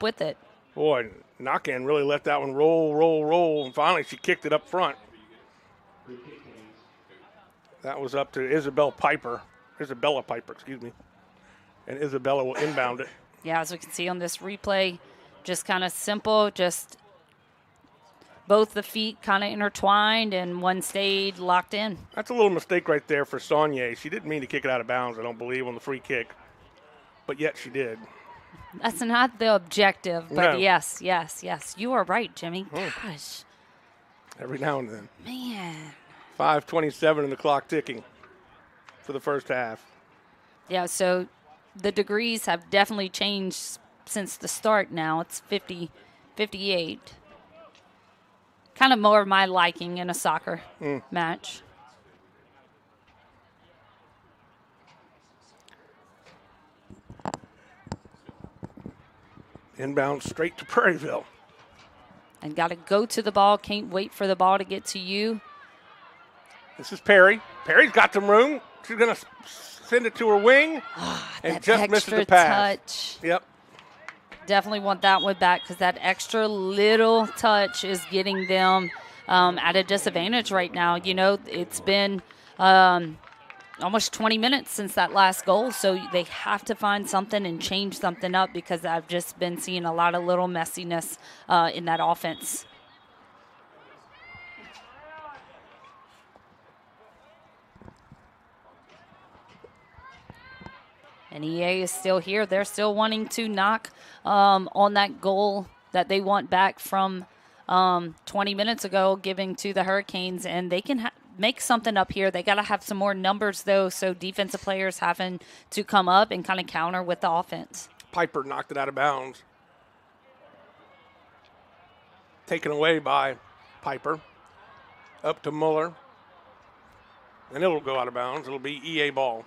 with it. Boy, Knockin really let that one roll, and finally she kicked it up front. That was up to Isabella Piper, excuse me. And Isabella will inbound it. Yeah, as we can see on this replay, just kind of simple, just both the feet kind of intertwined and one stayed locked in. That's a little mistake right there for Saunier. She didn't mean to kick it out of bounds, I don't believe, on the free kick. But yet she did. That's not the objective, but No. yes. You are right, Jimmy. Gosh. Every now and then. Man. 5:27 and the clock ticking for the first half. Yeah, so the degrees have definitely changed since the start now. It's 50, 58. Kind of more of my liking in a soccer match. Inbound straight to Prairieville. And got to go to the ball. Can't wait for the ball to get to you. This is Perry. Perry's got some room. She's going to send it to her wing and just misses the pass. Touch. Yep. Definitely want that one back because that extra little touch is getting them at a disadvantage right now. You know, it's been almost 20 minutes since that last goal, so they have to find something and change something up because I've just been seeing a lot of little messiness in that offense. And EA is still here. They're still wanting to knock on that goal that they want back from 20 minutes ago, giving to the Hurricanes. And they can make something up here. They got to have some more numbers, though, so defensive players having to come up and kind of counter with the offense. Piper knocked it out of bounds. Taken away by Piper. Up to Muller. And it'll go out of bounds. It'll be EA ball.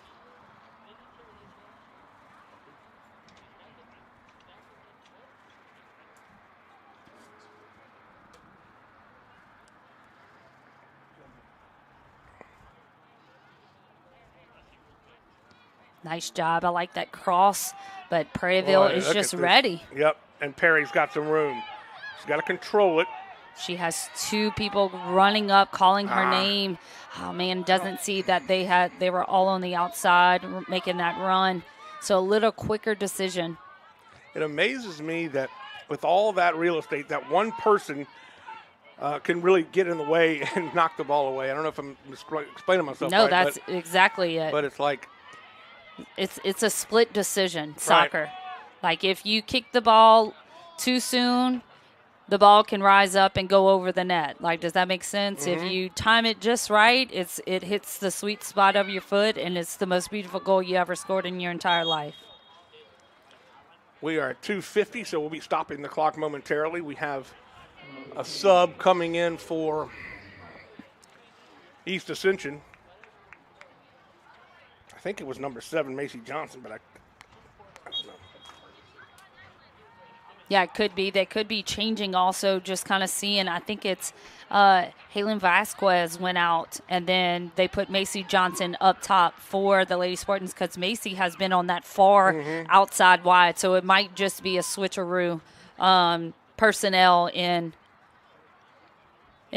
Nice job. I like that cross, but Prairieville is just ready. Yep, and Perry's got some room. She's got to control it. She has two people running up, calling her name. Oh, man, doesn't see that they were all on the outside making that run. So a little quicker decision. It amazes me that with all that real estate, that one person can really get in the way and knock the ball away. I don't know if I'm explaining myself right. No, that's exactly it. But it's like, It's a split decision, soccer. Right. Like if you kick the ball too soon, the ball can rise up and go over the net. Like, does that make sense? Mm-hmm. If you time it just right, it hits the sweet spot of your foot, and it's the most beautiful goal you ever scored in your entire life. We are at 2:50, so we'll be stopping the clock momentarily. We have a sub coming in for East Ascension. I think it was number 7, Macy Johnson, but I don't know. Yeah, it could be. They could be changing also, just kind of seeing. I think it's Halen Vasquez went out, and then they put Macy Johnson up top for the Lady Spartans because Macy has been on that far outside wide. So it might just be a switcheroo personnel in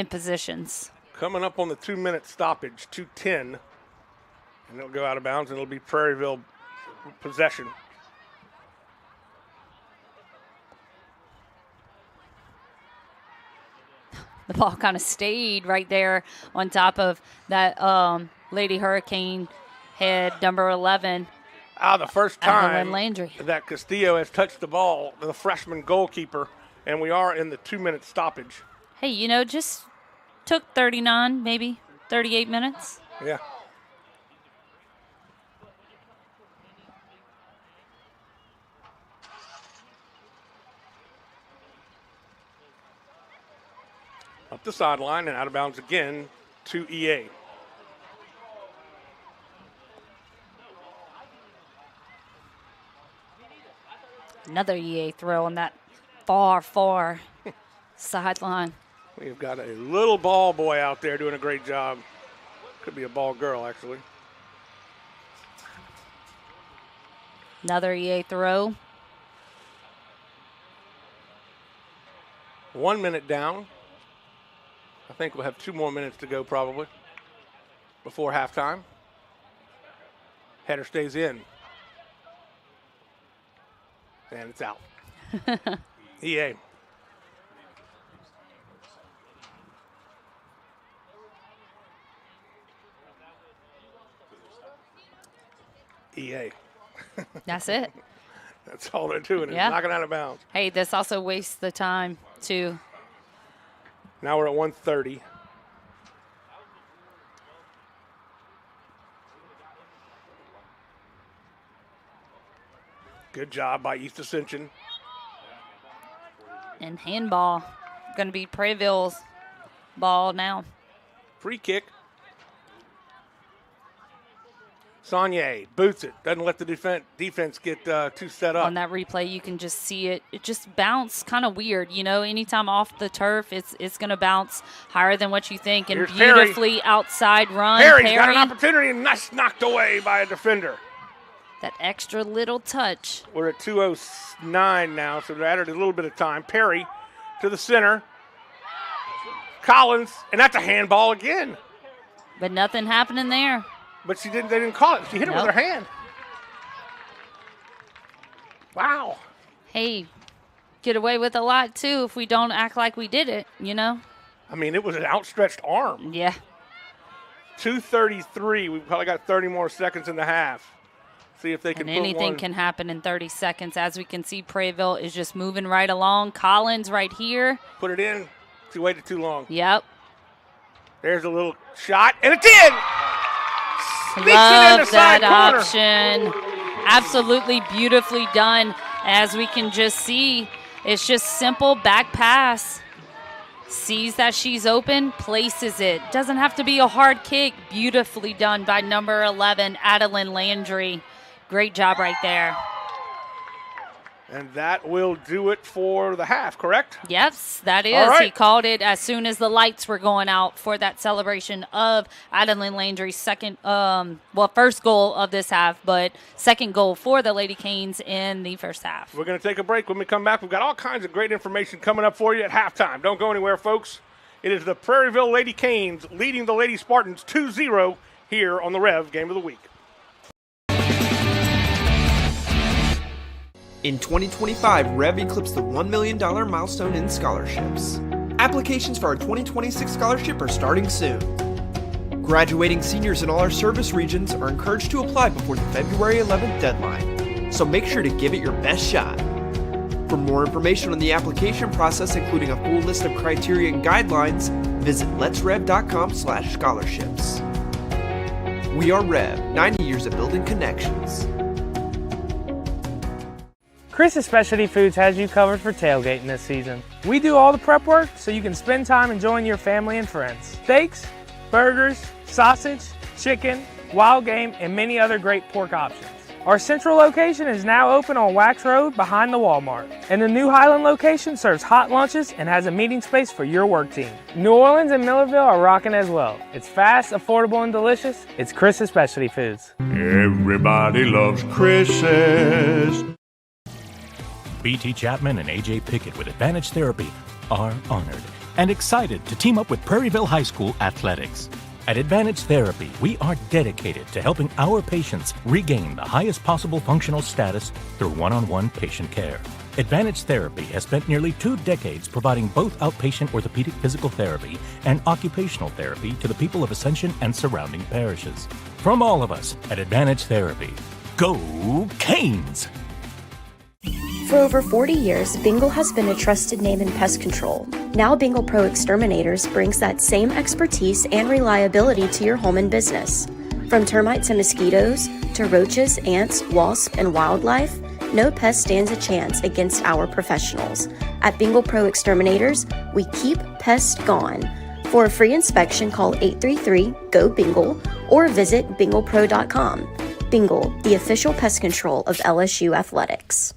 positions. Coming up on the 2-minute stoppage, 2:10. And it'll go out of bounds, and it'll be Prairieville possession. The ball kind of stayed right there on top of that Lady Hurricane head, number 11. The first time Landry. that Castillo has touched the ball, the freshman goalkeeper, and we are in the 2-minute stoppage. Hey, you know, just took 39, maybe 38 minutes. Yeah. Up the sideline and out of bounds again to EA. Another EA throw on that far sideline. We've got a little ball boy out there doing a great job. Could be a ball girl, actually. Another EA throw. 1 minute down. I think we'll have 2 more minutes to go probably before halftime. Header stays in. And it's out. EA. EA. That's it. That's all they're doing is knocking out of bounds. Hey, this also wastes the time, too. Now we're at 1:30. Good job by East Ascension. And handball. Going to be Prairieville's ball now. Free kick. Saunier boots it. Doesn't let the defense get too set up. On that replay, you can just see it. It just bounced kind of weird. You know, anytime off the turf, it's going to bounce higher than what you think. And Here's beautifully outside run. Perry's got an opportunity, and that's knocked away by a defender. That extra little touch. We're at 2:09 now, so they added a little bit of time. Perry to the center. Collins, and that's a handball again. But nothing happening there. But they didn't call it. She hit it with her hand. Wow. Hey, get away with a lot, too, if we don't act like we did it, you know? I mean, it was an outstretched arm. Yeah. 2:33. We've probably got 30 more seconds in the half. See if they can And anything can happen in 30 seconds. As we can see, Prairieville is just moving right along. Collins right here. Put it in. She waited too long. Yep. There's a little shot, and it's in! Love that option. Absolutely beautifully done. As we can just see, it's just simple back pass. Sees that she's open, places it. Doesn't have to be a hard kick. Beautifully done by number 11, Adeline Landry. Great job right there. And that will do it for the half, correct? Yes, that is. All right. He called it as soon as the lights were going out for that celebration of Adeline Landry's first goal of this half, but second goal for the Lady Canes in the first half. We're going to take a break. When we come back, we've got all kinds of great information coming up for you at halftime. Don't go anywhere, folks. It is the Prairieville Lady Canes leading the Lady Spartans 2-0 here on the Rev Game of the Week. In 2025, Rev eclipsed the $1 million milestone in scholarships. Applications for our 2026 scholarship are starting soon. Graduating seniors in all our service regions are encouraged to apply before the February 11th deadline, so make sure to give it your best shot. For more information on the application process, including a full list of criteria and guidelines, visit letsrev.com/scholarships. We are Rev, 90 years of building connections. Chris's Specialty Foods has you covered for tailgating this season. We do all the prep work so you can spend time enjoying your family and friends. Steaks, burgers, sausage, chicken, wild game, and many other great pork options. Our central location is now open on Wax Road behind the Walmart. And the new Highland location serves hot lunches and has a meeting space for your work team. New Orleans and Millerville are rocking as well. It's fast, affordable, and delicious. It's Chris's Specialty Foods. Everybody loves Chris's. BT Chapman and AJ Pickett with Advantage Therapy are honored and excited to team up with Prairieville High School Athletics. At Advantage Therapy, we are dedicated to helping our patients regain the highest possible functional status through one-on-one patient care. Advantage Therapy has spent nearly 2 decades providing both outpatient orthopedic physical therapy and occupational therapy to the people of Ascension and surrounding parishes. From all of us at Advantage Therapy, go Canes! For over 40 years, Bingle has been a trusted name in pest control. Now Bingle Pro Exterminators brings that same expertise and reliability to your home and business. From termites and mosquitoes to roaches, ants, wasps, and wildlife, no pest stands a chance against our professionals. At Bingle Pro Exterminators, we keep pests gone. For a free inspection, call 833-GO-BINGLE or visit binglepro.com. Bingle, the official pest control of LSU Athletics.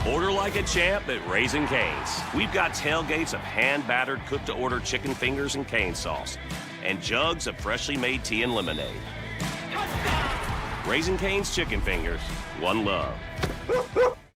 Order like a champ at Raising Cane's. We've got tailgates of hand-battered, cooked-to-order chicken fingers and cane sauce, and jugs of freshly made tea and lemonade. Raising Cane's Chicken Fingers. One love.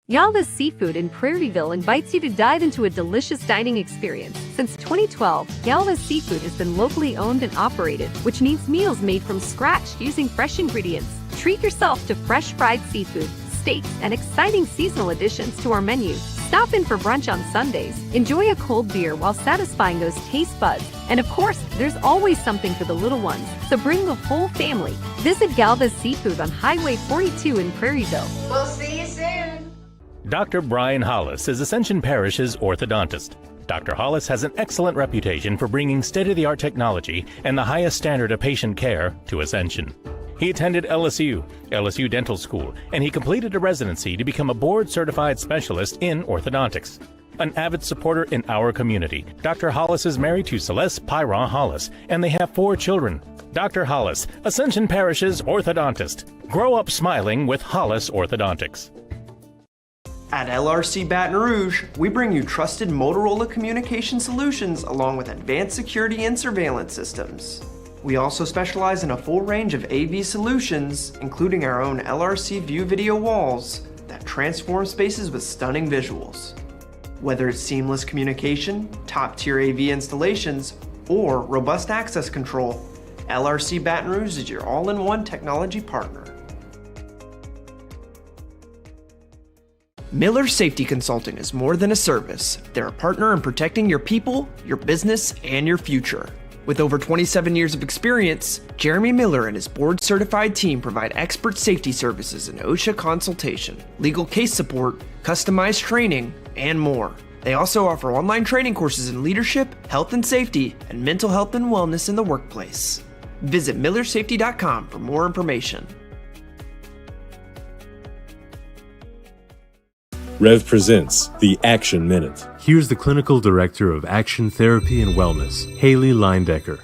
Yalva's Seafood in Prairieville invites you to dive into a delicious dining experience. Since 2012, Yalva's Seafood has been locally owned and operated, which means meals made from scratch using fresh ingredients. Treat yourself to fresh fried seafood, steaks, and exciting seasonal additions to our menu. Stop in for brunch on Sundays. Enjoy a cold beer while satisfying those taste buds. And of course, there's always something for the little ones, so bring the whole family. Visit Galva's Seafood on Highway 42 in Prairieville. We'll see you soon. Dr. Brian Hollis is Ascension Parish's orthodontist. Dr. Hollis has an excellent reputation for bringing state-of-the-art technology and the highest standard of patient care to Ascension. He attended LSU Dental School, and he completed a residency to become a board-certified specialist in orthodontics. An avid supporter in our community, Dr. Hollis is married to Celeste Pyron Hollis, and they have 4 children. Dr. Hollis, Ascension Parish's orthodontist. Grow up smiling with Hollis Orthodontics. At LRC Baton Rouge, we bring you trusted Motorola communication solutions along with advanced security and surveillance systems. We also specialize in a full range of AV solutions, including our own LRC View video walls that transform spaces with stunning visuals. Whether it's seamless communication, top-tier AV installations, or robust access control, LRC Baton Rouge is your all-in-one technology partner. Miller Safety Consulting is more than a service. They're a partner in protecting your people, your business, and your future. With over 27 years of experience, Jeremy Miller and his board-certified team provide expert safety services in OSHA consultation, legal case support, customized training, and more. They also offer online training courses in leadership, health and safety, and mental health and wellness in the workplace. Visit millersafety.com for more information. Rev presents the Action Minute. Here's the Clinical Director of Action Therapy and Wellness, Haley Leindecker.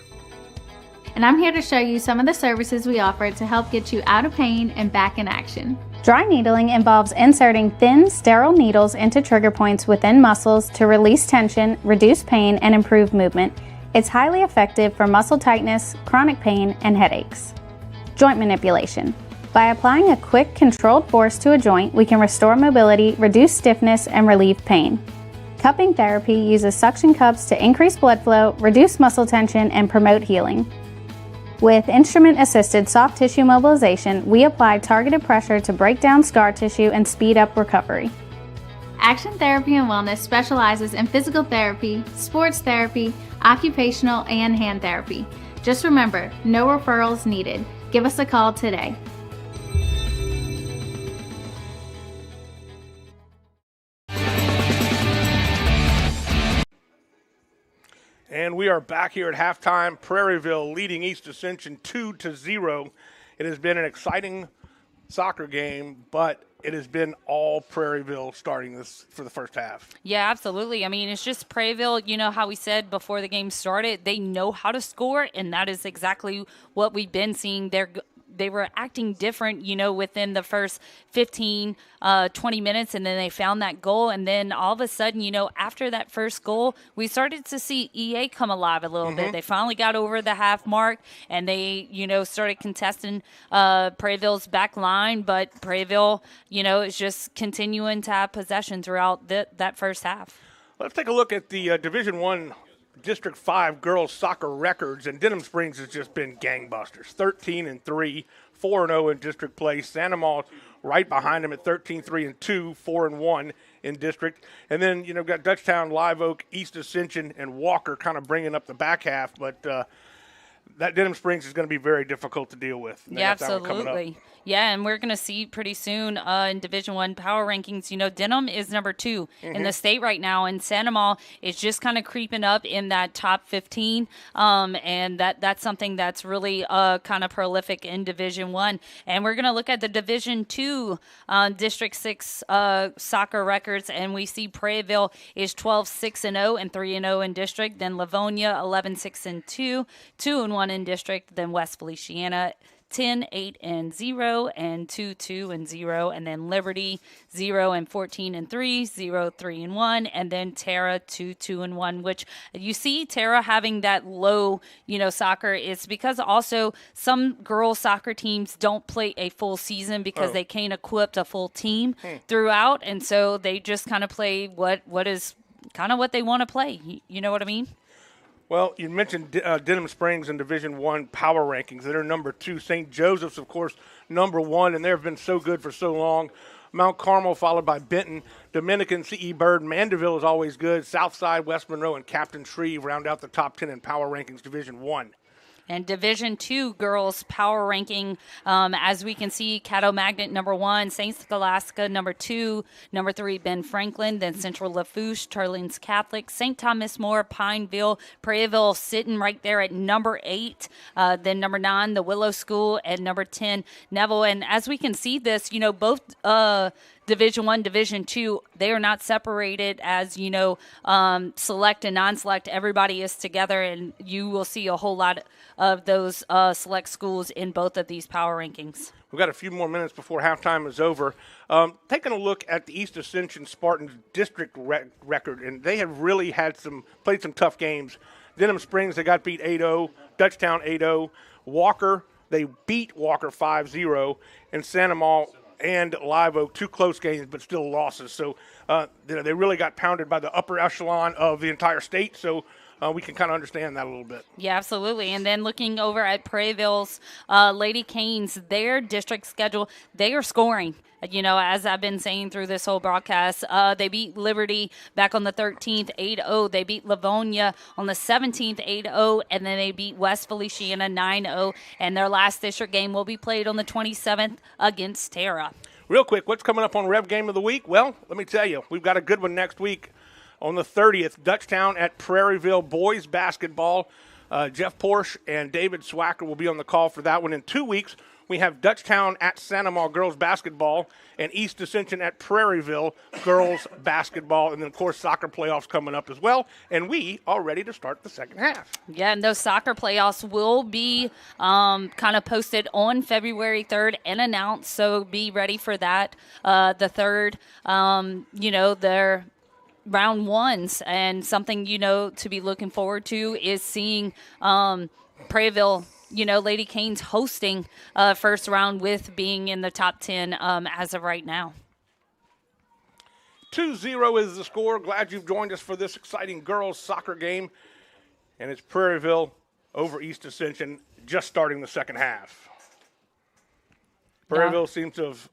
And I'm here to show you some of the services we offer to help get you out of pain and back in action. Dry needling involves inserting thin, sterile needles into trigger points within muscles to release tension, reduce pain, and improve movement. It's highly effective for muscle tightness, chronic pain, and headaches. Joint manipulation. By applying a quick, controlled force to a joint, we can restore mobility, reduce stiffness, and relieve pain. Cupping therapy uses suction cups to increase blood flow, reduce muscle tension, and promote healing. With instrument-assisted soft tissue mobilization, we apply targeted pressure to break down scar tissue and speed up recovery. Action Therapy and Wellness specializes in physical therapy, sports therapy, occupational, and hand therapy. Just remember, no referrals needed. Give us a call today. And we are back here at halftime. Prairieville leading East Ascension 2-0. It has been an exciting soccer game, but it has been all Prairieville starting this for the first half. Yeah, absolutely. I mean, it's just Prairieville, you know how we said before the game started, they know how to score, and that is exactly what we've been seeing. They were acting different, you know, within the first 15, 20 minutes, and then they found that goal. And then all of a sudden, you know, after that first goal, we started to see EA come alive a little bit. They finally got over the half mark, and they, you know, started contesting Prairieville's back line. But Prairieville, you know, is just continuing to have possession throughout that first half. Let's take a look at the Division I District 5 girls soccer records, and Denham Springs has just been gangbusters. 13-3, 4-0 in district play. Santa Maud right behind them at 13-3-2, 4-1 in district. And then, you know, got Dutchtown, Live Oak, East Ascension, and Walker kind of bringing up the back half, but that Denham Springs is going to be very difficult to deal with. Yeah, absolutely. Yeah, and we're going to see pretty soon in Division I power rankings, Denham is number 2 in the state right now, and Sandoval is just kind of creeping up in that top 15, and that's something that's really kind of prolific in Division I. And we're going to look at the Division II District 6 soccer records, and we see Prairieville is 12-6-0 and 3-0 in district, then Livonia 11-6-2, 2-1 in district, then West Feliciana 10-8-0 and 2-2-0, and then Liberty 0-14-3, 0-3-1, and then Tara 2-2-1. Which you see Tara having that low, soccer. It's because also some girls soccer teams don't play a full season because they can't equip a full team throughout, and so they just kind of play what is kind of what they want to play. You know what I mean? Well, you mentioned Denham Springs in Division I power rankings. They're number 2. St. Joseph's, of course, number 1, and they've been so good for so long. Mount Carmel followed by Benton. Dominican, C.E. Bird, Mandeville is always good. Southside, West Monroe, and Captain Shreve round out the top 10 in power rankings Division I. And Division II girls power ranking, as we can see, Caddo Magnet number 1, St. Scholastica number 2, number 3 Ben Franklin, then Central Lafourche, Turlings Catholic, St. Thomas More, Pineville, Prairieville sitting right there at number 8, then number 9 the Willow School, and number 10 Neville. And as we can see this, both Division I, Division II, they are not separated as, select and non-select. Everybody is together, and you will see a whole lot of those select schools in both of these power rankings. We've got a few more minutes before halftime is over. Taking a look at the East Ascension Spartans district record, and they have really played some tough games. Denham Springs, they got beat 8-0. Dutchtown 8-0. Walker, they beat Walker 5-0. And Sandoval and Live Oak, 2 close games, but still losses. So they really got pounded by the upper echelon of the entire state. So we can kind of understand that a little bit. Yeah, absolutely. And then looking over at Prairieville's Lady Canes, their district schedule, they are scoring. As I've been saying through this whole broadcast, they beat Liberty back on the 13th, 8-0. They beat Livonia on the 17th, 8-0. And then they beat West Feliciana 9-0. And their last district game will be played on the 27th against Tara. Real quick, what's coming up on Rev Game of the Week? Well, let me tell you, we've got a good one next week. On the 30th, Dutchtown at Prairieville boys basketball. Jeff Porsche and David Swacker will be on the call for that one. In 2 weeks, we have Dutchtown at Sandoval girls basketball and East Ascension at Prairieville girls basketball. And then, of course, soccer playoffs coming up as well. And we are ready to start the second half. Yeah, and those soccer playoffs will be kind of posted on February 3rd and announced. So be ready for that. The 3rd, they're round ones, and something to be looking forward to is seeing Prairieville, Lady Canes hosting first round with being in the top 10 as of right now. 2-0 is the score. Glad you've joined us for this exciting girls soccer game, and it's Prairieville over East Ascension, just starting the second half. Prairieville seems to have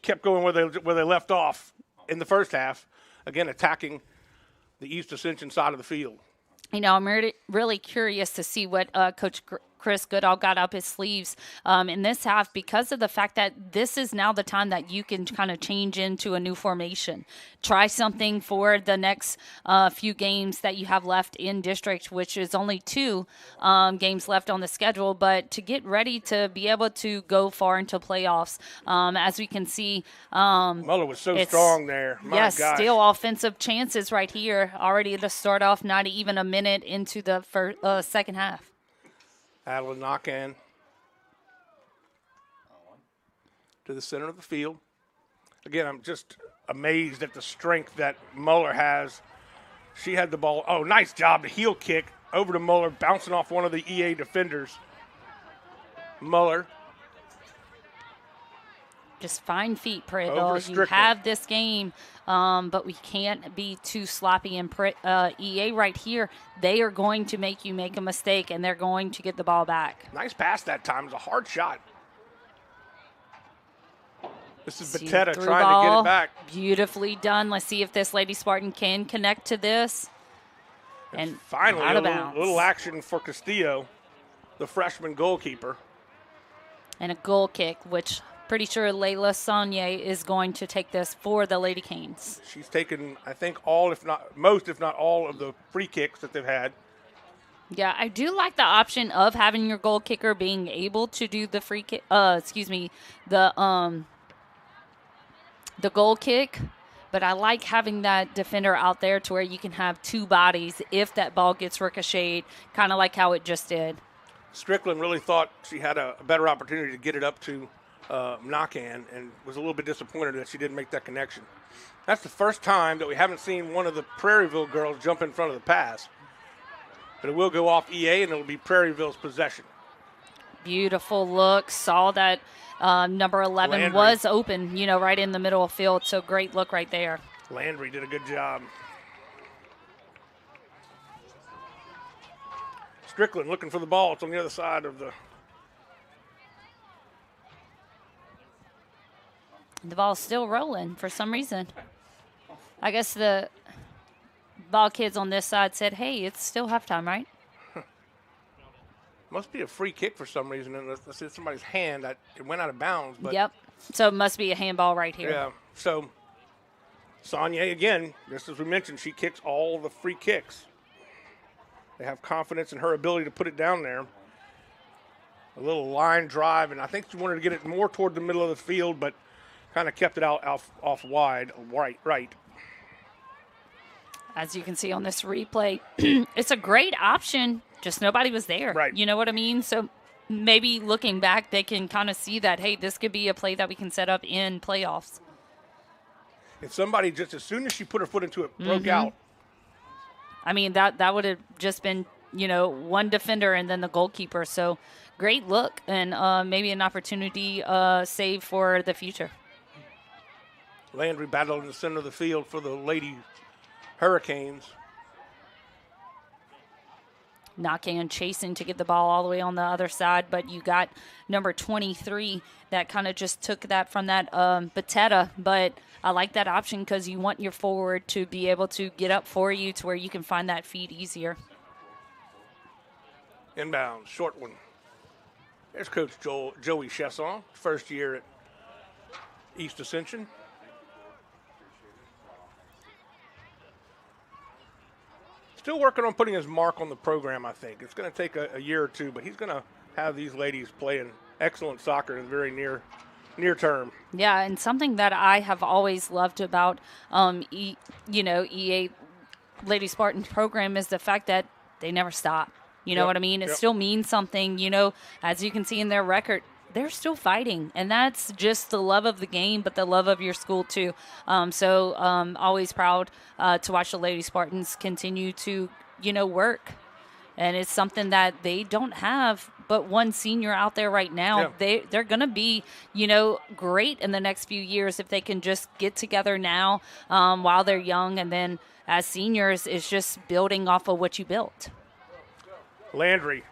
kept going where they left off in the first half. Again, attacking the East Ascension side of the field. I'm really curious to see what Coach Chris Goodall got up his sleeves in this half, because of the fact that this is now the time that you can kind of change into a new formation. Try something for the next few games that you have left in district, which is only 2 games left on the schedule, but to get ready to be able to go far into playoffs. As we can see, Muller was so strong there. My gosh. Still offensive chances right here, already to start off, not even a minute into the second half. Adeline knock-in to the center of the field. Again, I'm just amazed at the strength that Muller has. She had the ball. Oh, nice job. The heel kick over to Muller, bouncing off one of the EA defenders. Muller. Just fine feet, Prairieville. You have this game, but we can't be too sloppy. And EA right here, they are going to make you make a mistake, and they're going to get the ball back. Nice pass that time. It was a hard shot. This is Batetta trying to get it back. Beautifully done. Let's see if this Lady Spartan can connect to this. And finally, out of bounds. Little action for Castillo, the freshman goalkeeper. And a goal kick, which pretty sure Layla Saunier is going to take this for the Lady Canes. She's taken, I think, all, if not most, if not all, of the free kicks that they've had. Yeah, I do like the option of having your goal kicker being able to do the free kick. The goal kick. But I like having that defender out there to where you can have two bodies if that ball gets ricocheted, kind of like how it just did. Strickland really thought she had a better opportunity to get it up to Nakan and was a little bit disappointed that she didn't make that connection. That's the first time that we haven't seen one of the Prairieville girls jump in front of the pass. But it will go off EA, and it will be Prairieville's possession. Beautiful look. Saw that number 11 Landry was open, right in the middle of field. So great look right there. Landry did a good job. Strickland looking for the ball. It's on the other side of the... The ball's still rolling for some reason. I guess the ball kids on this side said, hey, it's still halftime, right? Must be a free kick for some reason. And it's in somebody's hand that it went out of bounds. But Yep. So it must be a handball right here. yeah, so Saunier, again, just as we mentioned, she kicks all the free kicks. They have confidence in her ability to put it down there. A little line drive, and I think she wanted to get it more toward the middle of the field, but kind of kept it out off wide, right. As you can see on this replay, it's a great option, just nobody was there. Right. You know what I mean? So maybe looking back, they can kind of see that, hey, this could be a play that we can set up in playoffs. If somebody just, as soon as she put her foot into it, broke out. I mean, that would have just been, one defender and then the goalkeeper. So great look and maybe an opportunity save for the future. Landry battled in the center of the field for the Lady Hurricanes. Nakan chasing to get the ball all the way on the other side, but you got number 23 that kind of just took that from that Batetta. But I like that option because you want your forward to be able to get up for you to where you can find that feed easier. Inbound, short one. There's Coach Joey Chesson, first year at East Ascension. Still working on putting his mark on the program, I think. It's going to take a year or two, but he's going to have these ladies playing excellent soccer in the very near term. Yeah, and something that I have always loved about, EA Lady Spartans program is the fact that they never stop. You know what I mean? It still means something, as you can see in their record. They're still fighting, and that's just the love of the game, but the love of your school too. Always proud to watch the Lady Spartans continue to, work. And it's something that they don't have but one senior out there right now. Yeah. They're going to be, great in the next few years if they can just get together now while they're young, and then as seniors, it's just building off of what you built. Landry,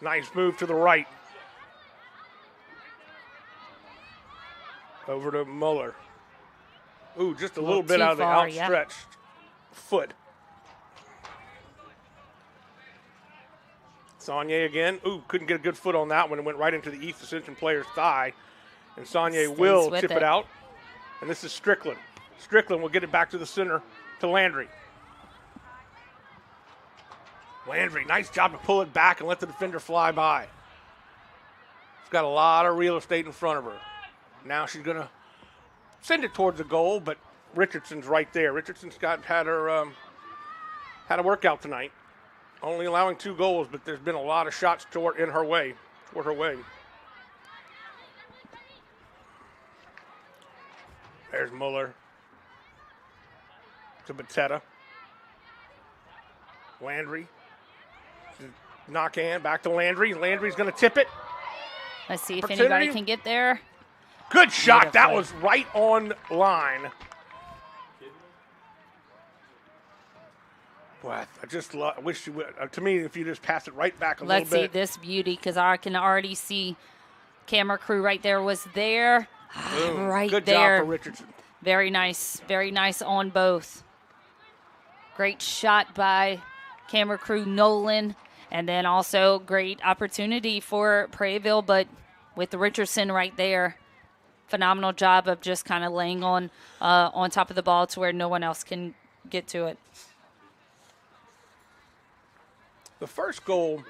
nice move to the right. Over to Muller. Ooh, just a little bit out of the outstretched foot. Saunier again. Ooh, couldn't get a good foot on that one. It went right into the East Ascension player's thigh. And Saunier will chip it out. And this is Strickland. Strickland will get it back to the center to Landry. Landry, nice job to pull it back and let the defender fly by. She's got a lot of real estate in front of her. Now she's going to send it towards the goal, but Richardson's right there. Richardson's had a workout tonight. Only allowing 2 goals, but there's been a lot of shots toward her way. There's Muller. To Batetta. Landry. Nakan back to Landry. Landry's going to tip it. Let's see if anybody can get there. Good shot. That was right on line. Boy, I just wish you would. To me, if you just pass it right back a little bit. Let's see this beauty, because I can already see camera crew right there was there. Boom. Right Good there. job for Richardson. Very nice on both. Great shot by camera crew Nolan. And then also great opportunity for Prairieville, but with Richardson right there, phenomenal job of just kind of laying on top of the ball to where no one else can get to it. The first goal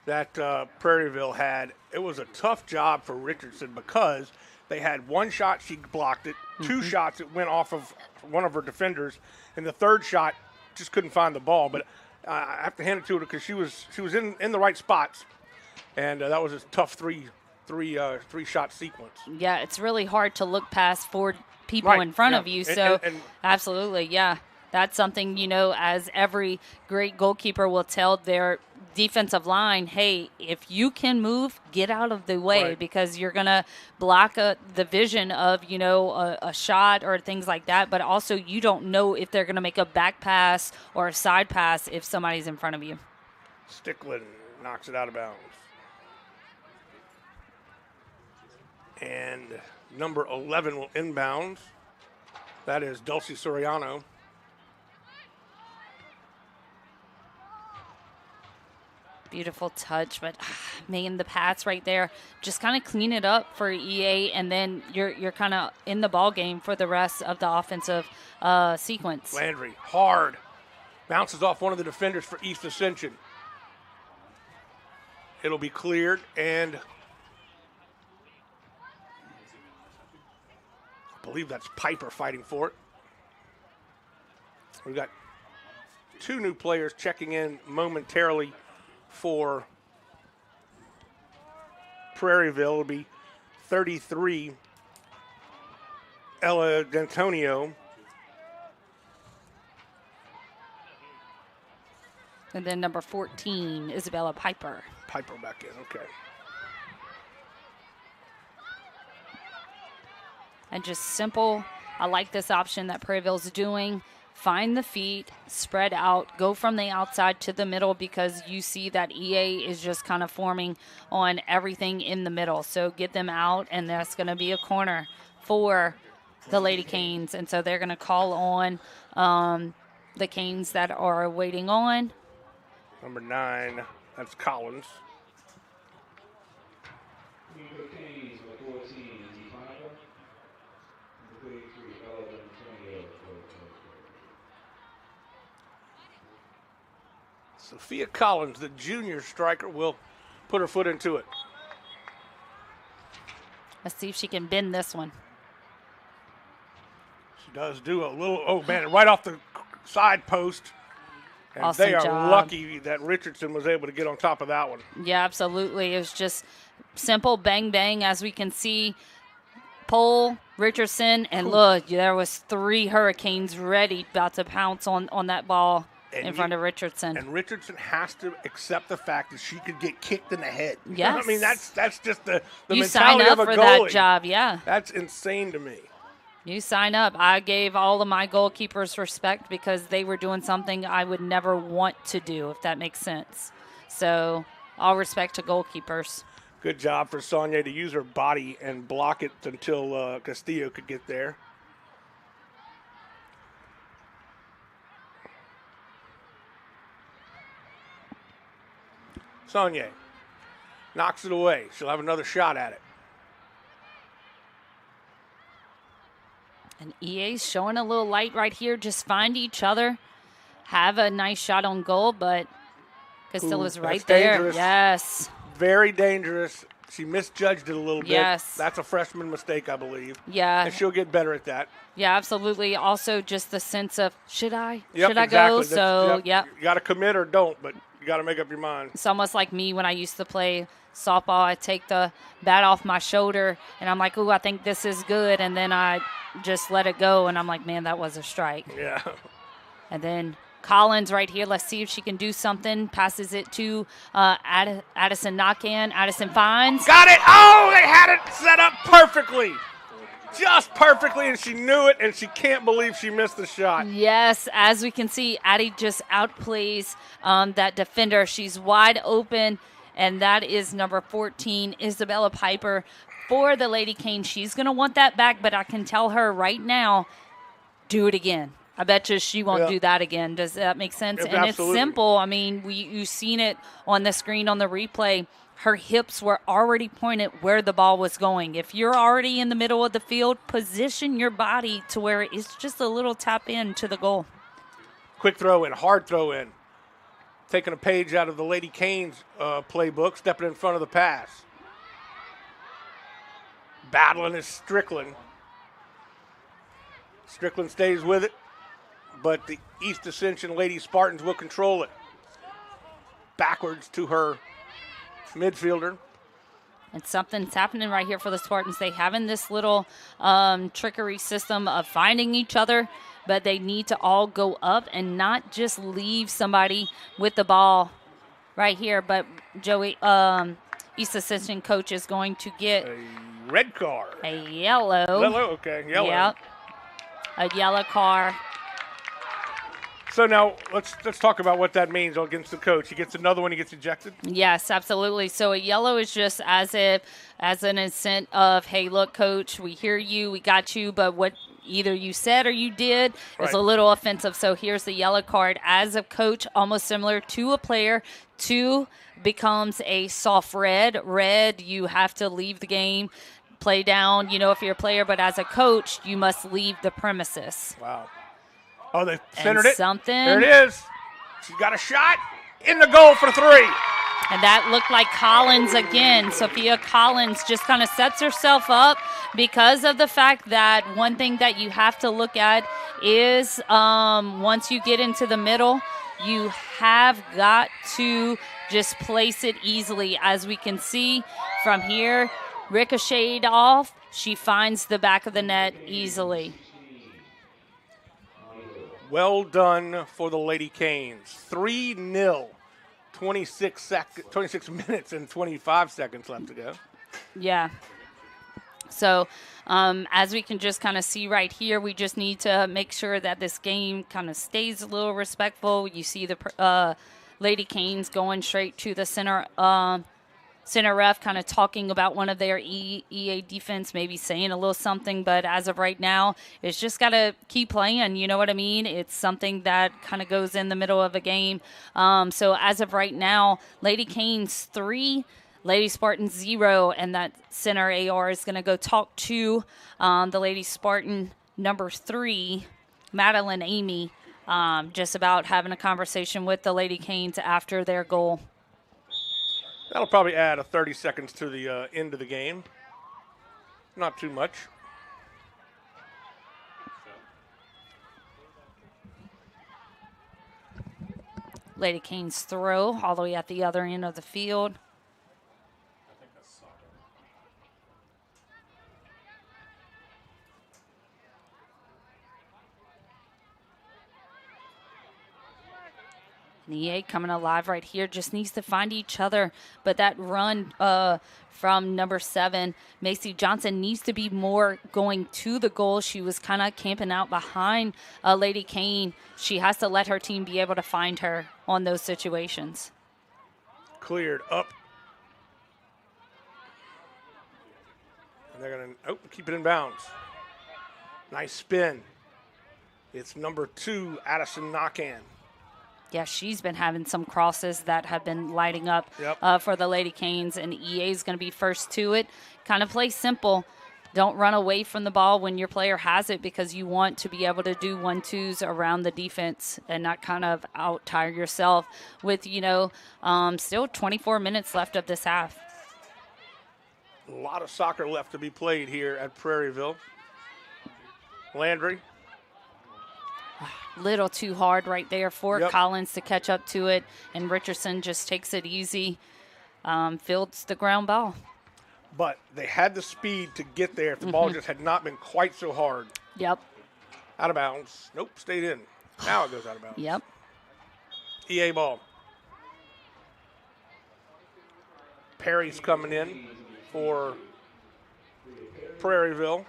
that Prairieville had, it was a tough job for Richardson because they had one shot, she blocked it, two shots, it went off of one of her defenders, and the third shot just couldn't find the ball. But I have to hand it to her because she was in the right spots, and that was a tough three shot sequence. Yeah, it's really hard to look past 4 people in front of you. So absolutely, yeah. That's something, as every great goalkeeper will tell their defensive line, hey, if you can move, get out of the way because you're going to block the vision of, a shot or things like that. But also you don't know if they're going to make a back pass or a side pass if somebody's in front of you. Sticklin knocks it out of bounds. And number 11 will inbound. That is Dulcie Soriano. Beautiful touch, but man, the pass right there, just kind of clean it up for EA, and then you're kind of in the ball game for the rest of the offensive sequence. Landry, hard, bounces off one of the defenders for East Ascension. It'll be cleared, and I believe that's Piper fighting for it. We've got 2 new players checking in momentarily for Prairieville. It'll be 33, Ella D'Antonio. And then number 14, Isabella Piper. Piper back in, okay. And just simple, I like this option that Prairieville's doing. Find the feet, spread out, go from the outside to the middle because you see that EA is just kind of forming on everything in the middle. So get them out, and that's going to be a corner for the Lady Canes. And so they're going to call on the Canes that are waiting on. Number 9, that's Collins. Sophia Collins, the junior striker, will put her foot into it. Let's see if she can bend this one. She does do a little, oh man, right off the side post. And Awesome they are job. lucky that Richardson was able to get on top of that one. Yeah, absolutely. It was just simple bang, bang, as we can see. Pole, Richardson, and look, there was 3 Hurricanes ready about to pounce on that ball in front of Richardson. And Richardson has to accept the fact that she could get kicked in the head. Yes. I mean, that's just the you mentality sign up of a for goalie. that job, yeah. That's insane to me. You sign up. I gave all of my goalkeepers respect because they were doing something I would never want to do, if that makes sense. So all respect to goalkeepers. Good job for Sonia to use her body and block it until Castillo could get there. Sonia knocks it away. She'll have another shot at it. And EA's showing a little light right here. Just find each other. Have a nice shot on goal, but Castillo's right there. Dangerous. Yes. Very dangerous. She misjudged it a little bit. Yes. That's a freshman mistake, I believe. Yeah. And she'll get better at that. Yeah, absolutely. Also, just the sense of, should I? Yep, should I exactly. go? So, yep. You got to commit or don't, but you got to make up your mind. It's almost like me when I used to play softball. I take the bat off my shoulder, and I'm like, ooh, I think this is good. And then I just let it go, and I'm like, man, that was a strike. Yeah. And then Collins right here. Let's see if she can do something. Passes it to Addison Knockan. Addison finds. Got it. Oh, they had it set up perfectly. Just perfectly, and she knew it, and she can't believe she missed the shot. Yes, as we can see, Addie just outplays that defender. She's wide open, and that is number 14, Isabella Piper, for the Lady Cane. She's going to want that back, but I can tell her right now, do it again. I bet you she won't Yeah. do that again. Does that make sense? Yep, and absolutely. It's simple. I mean, you've seen it on the screen on the replay. Her hips were already pointed where the ball was going. If you're already in the middle of the field, position your body to where it's just a little tap in to the goal. Quick throw in, hard throw in. Taking a page out of the Lady Canes playbook, stepping in front of the pass. Battling is Strickland. Strickland stays with it, but the East Ascension Lady Spartans will control it. Backwards to her midfielder. And something's happening right here for the Spartans. They have in this little trickery system of finding each other, but they need to all go up and not just leave somebody with the ball right here. But Joey, East Ascension coach is going to get A red card. a yellow. Yellow, okay, yellow. Yep. A yellow card. So now let's talk about what that means against the coach. He gets another one, he gets ejected. Yes, absolutely. So a yellow is just as an instant of, hey, look, coach, we hear you, we got you, but what either you said or you did is Right. a little offensive. So here's the yellow card. As a coach, almost similar to a player, 2 becomes a soft red. Red, you have to leave the game, play down, if you're a player, but as a coach, you must leave the premises. Wow. Oh, they centered it. Something. There it is. She's got a shot in the goal for 3. And that looked like Collins again. Sophia Collins just kind of sets herself up because of the fact that one thing that you have to look at is once you get into the middle, you have got to just place it easily. As we can see from here, ricocheted off. She finds the back of the net easily. Well done for the Lady Canes. 3-0. 26 minutes and 25 seconds left to go. Yeah. So as we can just kind of see right here, we just need to make sure that this game kind of stays a little respectful. You see the Lady Canes going straight to the center ref, kind of talking about one of their EA defense, maybe saying a little something. But as of right now, it's just got to keep playing. You know what I mean? It's something that kind of goes in the middle of a game. So as of right now, Lady Canes 3, Lady Spartan 0, and that center AR is going to go talk to the Lady Spartan number 3, Madeline Amy, just about having a conversation with the Lady Canes after their goal. That'll probably add 30 seconds to the end of the game. Not too much. Lady Canes throw all the way at the other end of the field. EA coming alive right here, just needs to find each other. But that run from number 7, Macy Johnson, needs to be more going to the goal. She was kind of camping out behind Lady Kane. She has to let her team be able to find her on those situations. Cleared up. And they're going to keep it in bounds. Nice spin. It's number 2, Addison Knockan. Yeah, she's been having some crosses that have been lighting up for the Lady Canes, and EA is going to be first to it. Kind of play simple. Don't run away from the ball when your player has it, because you want to be able to do 1-2s around the defense and not kind of out-tire yourself with, still 24 minutes left of this half. A lot of soccer left to be played here at Prairieville. Landry. Little too hard right there for Collins to catch up to it, and Richardson just takes it easy, fields the ground ball. But they had the speed to get there if the ball just had not been quite so hard. Yep. Out of bounds. Nope, stayed in. Now it goes out of bounds. Yep. EA ball. Perry's coming in for Prairieville.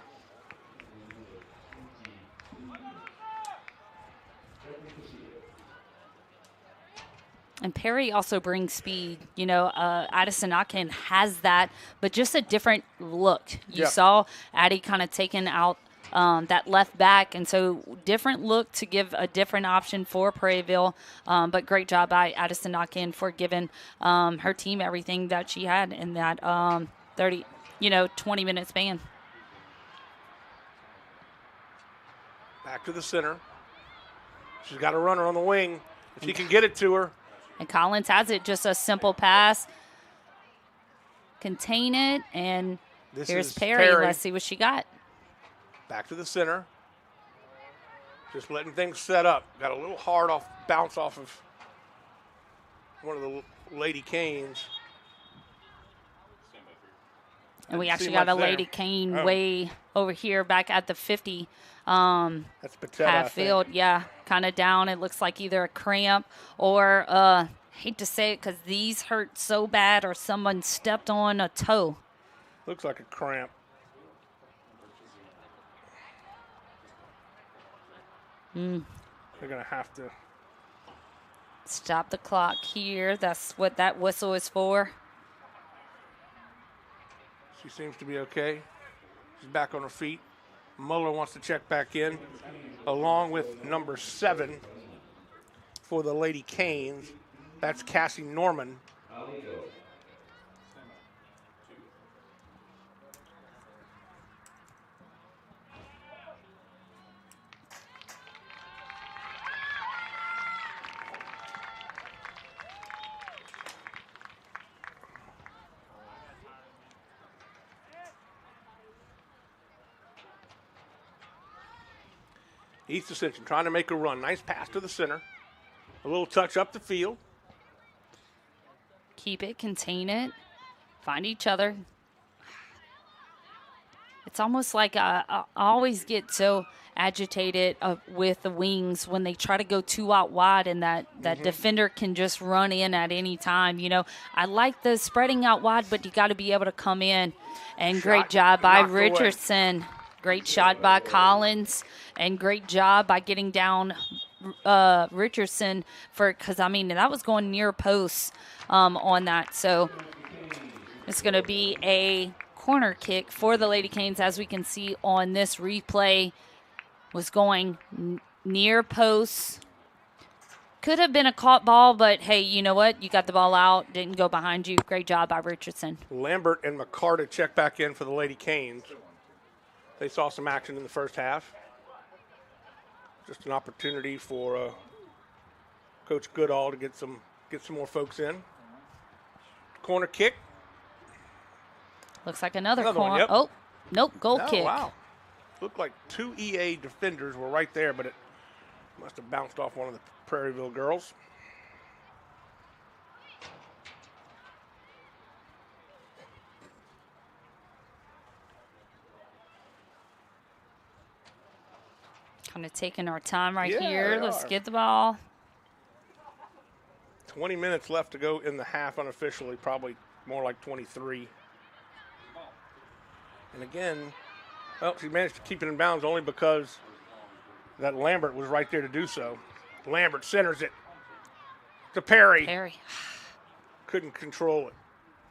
And Perry also brings speed. Addison Knockan has that, but just a different look. You saw Addie kind of taking out that left back, and so different look to give a different option for Prairieville. But great job by Addison Knockin for giving her team everything that she had in that 20-minute span. Back to the center. She's got a runner on the wing. If she can get it to her. And Collins has it, just a simple pass. Contain it, and here's Perry. Let's see what she got. Back to the center. Just letting things set up. Got a little hard bounce off of one of the Lady Canes. And we actually got a Lady Cane way over here back at the 50. That's Patel, half field, yeah, kind of down. It looks like either a cramp or, hate to say it because these hurt so bad, or someone stepped on a toe. Looks like a cramp. They're going to have to stop the clock here. That's what that whistle is for. She seems to be okay. She's back on her feet. Muller wants to check back in, along with number 7 for the Lady Canes. That's Cassie Norman. East Ascension trying to make a run. Nice pass to the center. A little touch up the field. Keep it, contain it, find each other. It's almost like I always get so agitated with the wings when they try to go too out wide, and that defender can just run in at any time. You know, I like the spreading out wide, but you got to be able to come in. And great job by Richardson. Away. Great shot by Collins, and great job by getting down Richardson because I mean that was going near posts on that. So it's going to be a corner kick for the Lady Canes, as we can see on this replay. Was going near posts. Could have been a caught ball, but hey, you know what? You got the ball out, didn't go behind you. Great job by Richardson. Lambert and McCarta check back in for the Lady Canes. They saw some action in the first half. Just an opportunity for Coach Goodall to get some more folks in. Corner kick. Looks like another corner. Yep. Oh, nope, goal kick. Wow. Looked like 2 EA defenders were right there, but it must have bounced off one of the Prairieville girls. Kind of taking our time here. Let's get the ball. 20 minutes left to go in the half unofficially, probably more like 23. And again, well, she managed to keep it in bounds only because that Lambert was right there to do so. Lambert centers it to Perry. Perry. Couldn't control it.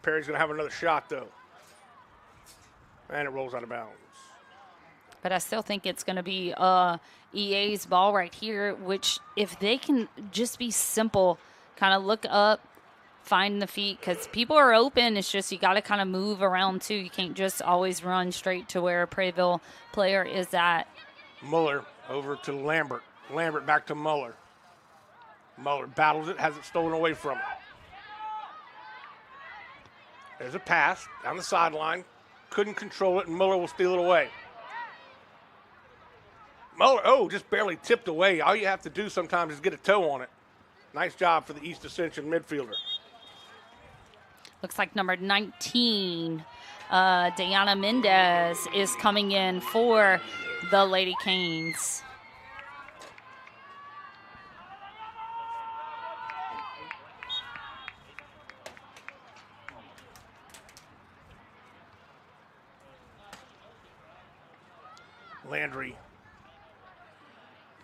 Perry's going to have another shot, though. And it rolls out of bounds. But I still think it's going to be EA's ball right here, which if they can just be simple, kind of look up, find the feet, because people are open. It's just you got to kind of move around, too. You can't just always run straight to where a Prairieville player is at. Muller over to Lambert. Lambert back to Muller. Muller battles it, has it stolen away from her. There's a pass down the sideline. Couldn't control it, and Muller will steal it away. Muller, just barely tipped away. All you have to do sometimes is get a toe on it. Nice job for the East Ascension midfielder. Looks like number 19, Diana Mendez, is coming in for the Lady Canes. Landry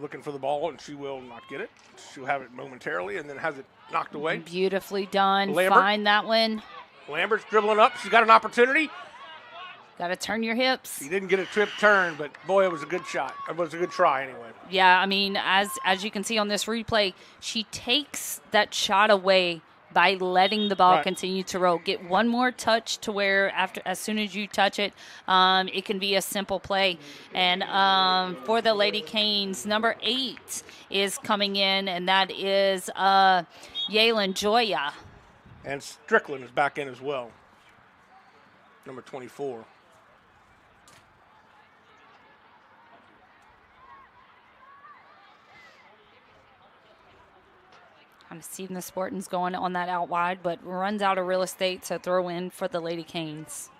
looking for the ball, and she will not get it. She'll have it momentarily and then has it knocked away. Beautifully done. Lambert. Find that one. Lambert's dribbling up. She's got an opportunity. Got to turn your hips. He didn't get a trip turn, but boy, it was a good shot. It was a good try anyway. Yeah, I mean, as you can see on this replay, she takes that shot away by letting the ball continue to roll. Get one more touch to where as soon as you touch it, it can be a simple play. And for the Lady Canes, number 8 is coming in, and that is Yalen Joya. And Strickland is back in as well, number 24. Kind of seeing the Spartans going on that out wide, but runs out of real estate, so throw in for the Lady Canes.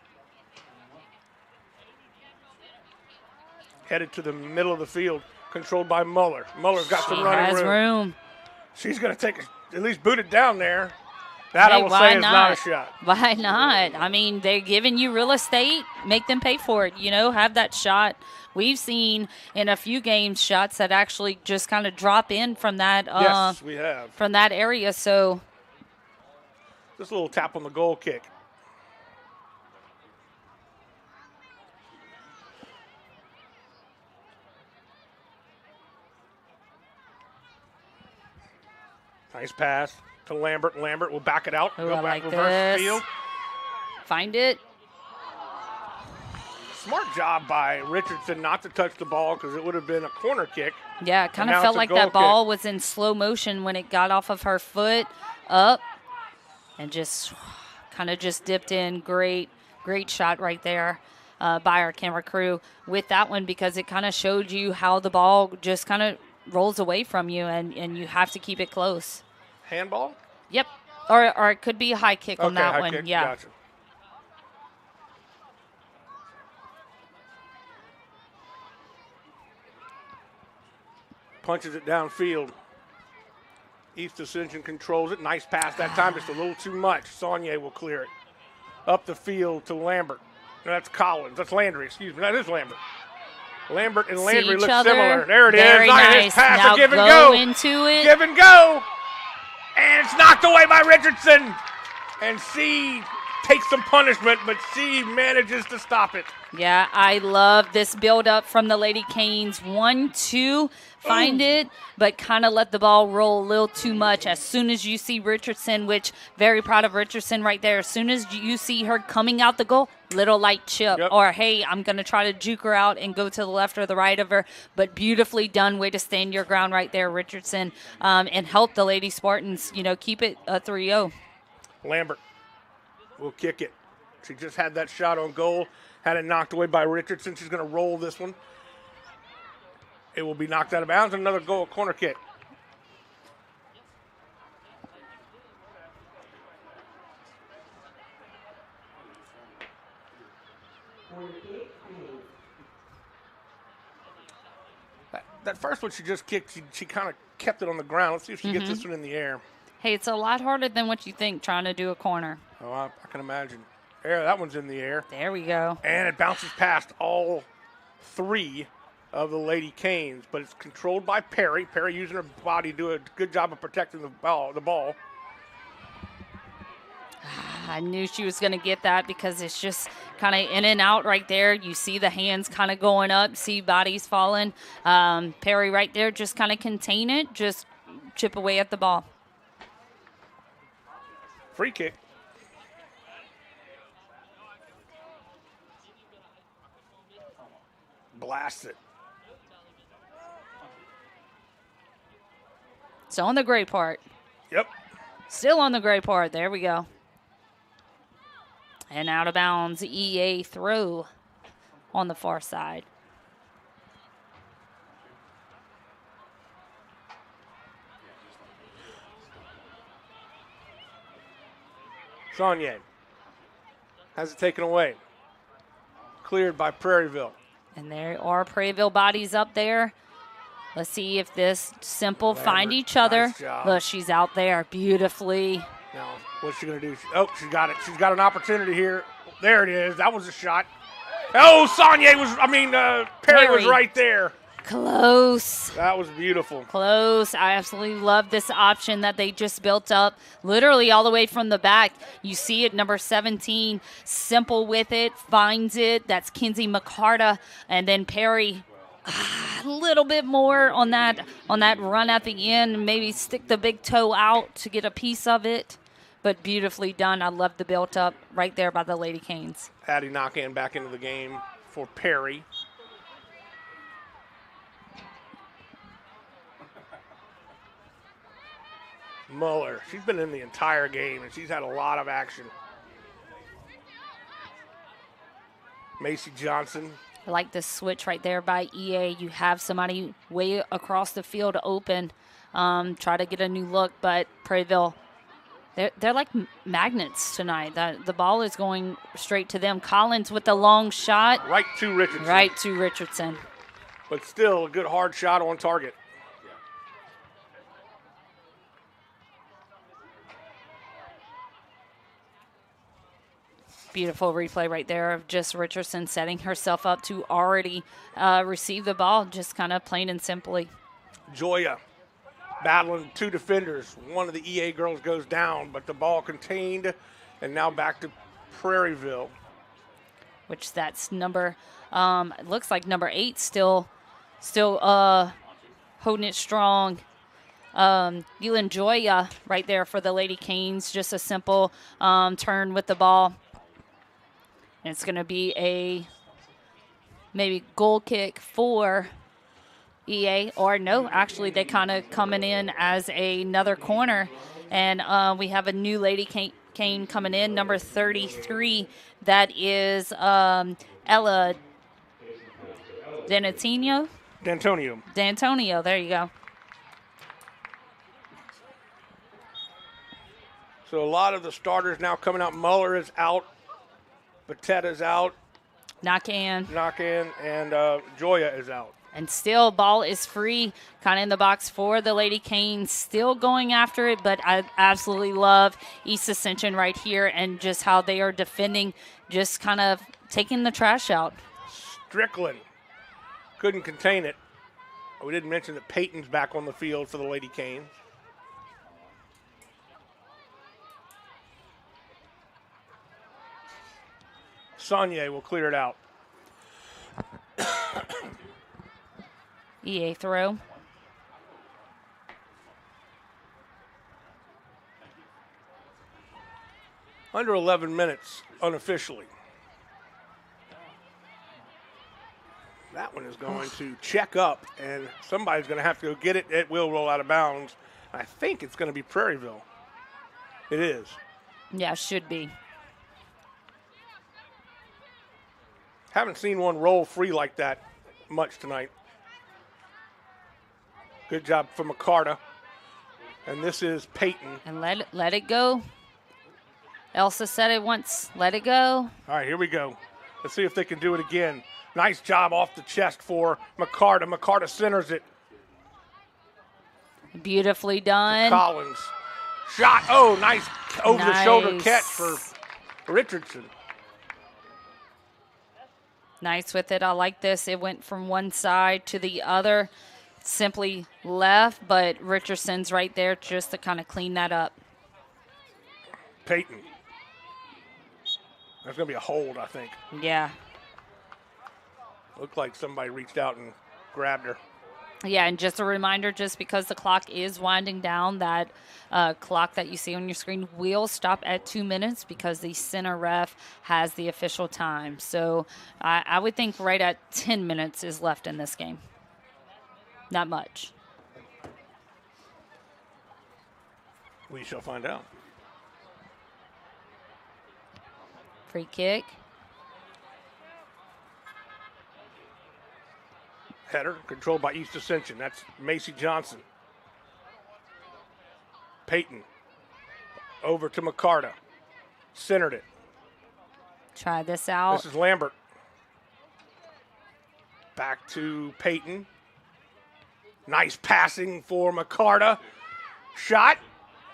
Headed to the middle of the field, controlled by Muller. Muller's got some running room. She's going to at least boot it down there. That, I will say, is not a shot. Why not? I mean, they're giving you real estate. Make them pay for it. Have that shot. We've seen in a few games shots that actually just kind of drop in from that. Yes, we have. From that area. So just a little tap on the goal kick. Nice pass to Lambert. Lambert will back it out. Ooh, go I back, like reverse this. field. Find it. Smart job by Richardson not to touch the ball because it would have been a corner kick. Yeah, it kind of felt like that ball was in slow motion when it got off of her foot up and just kind of just dipped in. Great shot right there by our camera crew with that one, because it kind of showed you how the ball just kind of rolls away from you and you have to keep it close. Handball? Yep. Or it could be a high kick on that one. Kick. Yeah. Gotcha. Punches it downfield. East Ascension controls it. Nice pass that time, just a little too much. Saunier will clear it. Up the field to Lambert. No, that's Collins. That's Landry, excuse me. That is Lambert. Lambert and Landry look similar. There it is. Very nice. His pass, now a give and go go. Into it. Give and go. And it's knocked away by Richardson. And C takes some punishment, but C manages to stop it. Yeah, I love this build-up from the Lady Canes. 1-2, find it, but kind of let the ball roll a little too much. As soon as you see Richardson, which very proud of Richardson right there, as soon as you see her coming out the goal, little light chip. Yep. Or, hey, I'm going to try to juke her out and go to the left or the right of her. But beautifully done. Way to stand your ground right there, Richardson, and help the Lady Spartans, keep it a 3-0. Lambert will kick it. She just had that shot on goal. Had it knocked away by Richardson. She's going to roll this one. It will be knocked out of bounds. Another goal, corner kick. That first one she just kicked, she kind of kept it on the ground. Let's see if she gets this one in the air. Hey, it's a lot harder than what you think trying to do a corner. Oh, I can imagine. There, that one's in the air. There we go. And it bounces past all 3 of the Lady Canes, but it's controlled by Perry. Perry using her body to do a good job of protecting the ball. I knew she was going to get that because it's just kind of in and out right there. You see the hands kind of going up, see bodies falling. Perry right there just kind of contain it, just chip away at the ball. Free kick. Blast it. So on the gray part. Yep. Still on the gray part. There we go. And out of bounds, EA throw on the far side. Saunier has it taken away. Cleared by Prairieville. And there are Prairieville bodies up there. Let's see if this simple find each other. Nice job. Look, she's out there beautifully. Now, what's she going to do? She got it. She's got an opportunity here. There it is. That was a shot. Oh, Perry was right there. Close. That was beautiful. Close. I absolutely love this option that they just built up literally all the way from the back. You see it, number 17, simple with it, finds it. That's Kinsey McCarta. And then Perry, a little bit more on that run at the end. Maybe stick the big toe out to get a piece of it. But beautifully done. I love the built up right there by the Lady Canes. Hattie Knockan back into the game for Perry. Muller, she's been in the entire game, and she's had a lot of action. Macy Johnson. I like the switch right there by EA. You have somebody way across the field open. Try to get a new look, but Prairieville, they're like magnets tonight. The ball is going straight to them. Collins with the long shot. Right to Richardson. But still a good hard shot on target. Beautiful replay right there of just Richardson setting herself up to already receive the ball, just kind of plain and simply. Joya battling two defenders. One of the EA girls goes down, but the ball contained, and now back to Prairieville. Which that's number, it looks like number 8 still holding it strong. Elin Joya right there for the Lady Canes, just a simple turn with the ball. And it's going to be a maybe goal kick for EA. Or no, actually they kind of coming in as another corner. And we have a new Lady Cane coming in, number 33. That is Ella D'Antonio. There you go. So a lot of the starters now coming out. Muller is out. Batetta's out. Knockan, and Joya is out. And still, ball is free, kind of in the box for the Lady Canes. Still going after it, but I absolutely love East Ascension right here and just how they are defending, just kind of taking the trash out. Strickland couldn't contain it. We didn't mention that Peyton's back on the field for the Lady Canes. Saunier will clear it out. EA throw. Under 11 minutes unofficially. That one is going to check up, and somebody's going to have to go get it. It will roll out of bounds. I think it's going to be Prairieville. It is. Yeah, should be. Haven't seen one roll free like that much tonight. Good job for McCarta. And this is Peyton. And let it go. Elsa said it once. Let it go. All right, here we go. Let's see if they can do it again. Nice job off the chest for McCarta. McCarta centers it. Beautifully done. Collins. Shot. Oh, nice over-the-shoulder catch for Richardson. Nice with it. I like this. It went from one side to the other, simply left, but Richardson's right there just to kind of clean that up. Peyton. There's going to be a hold, I think. Yeah. Looked like somebody reached out and grabbed her. Yeah, and just a reminder, just because the clock is winding down, that clock that you see on your screen will stop at 2 minutes because the center ref has the official time. So I would think right at 10 minutes is left in this game. Not much. We shall find out. Free kick. Header controlled by East Ascension. That's Macy Johnson. Peyton over to McCarta. Centered it. Try this out. This is Lambert. Back to Peyton. Nice passing for McCarta. Shot.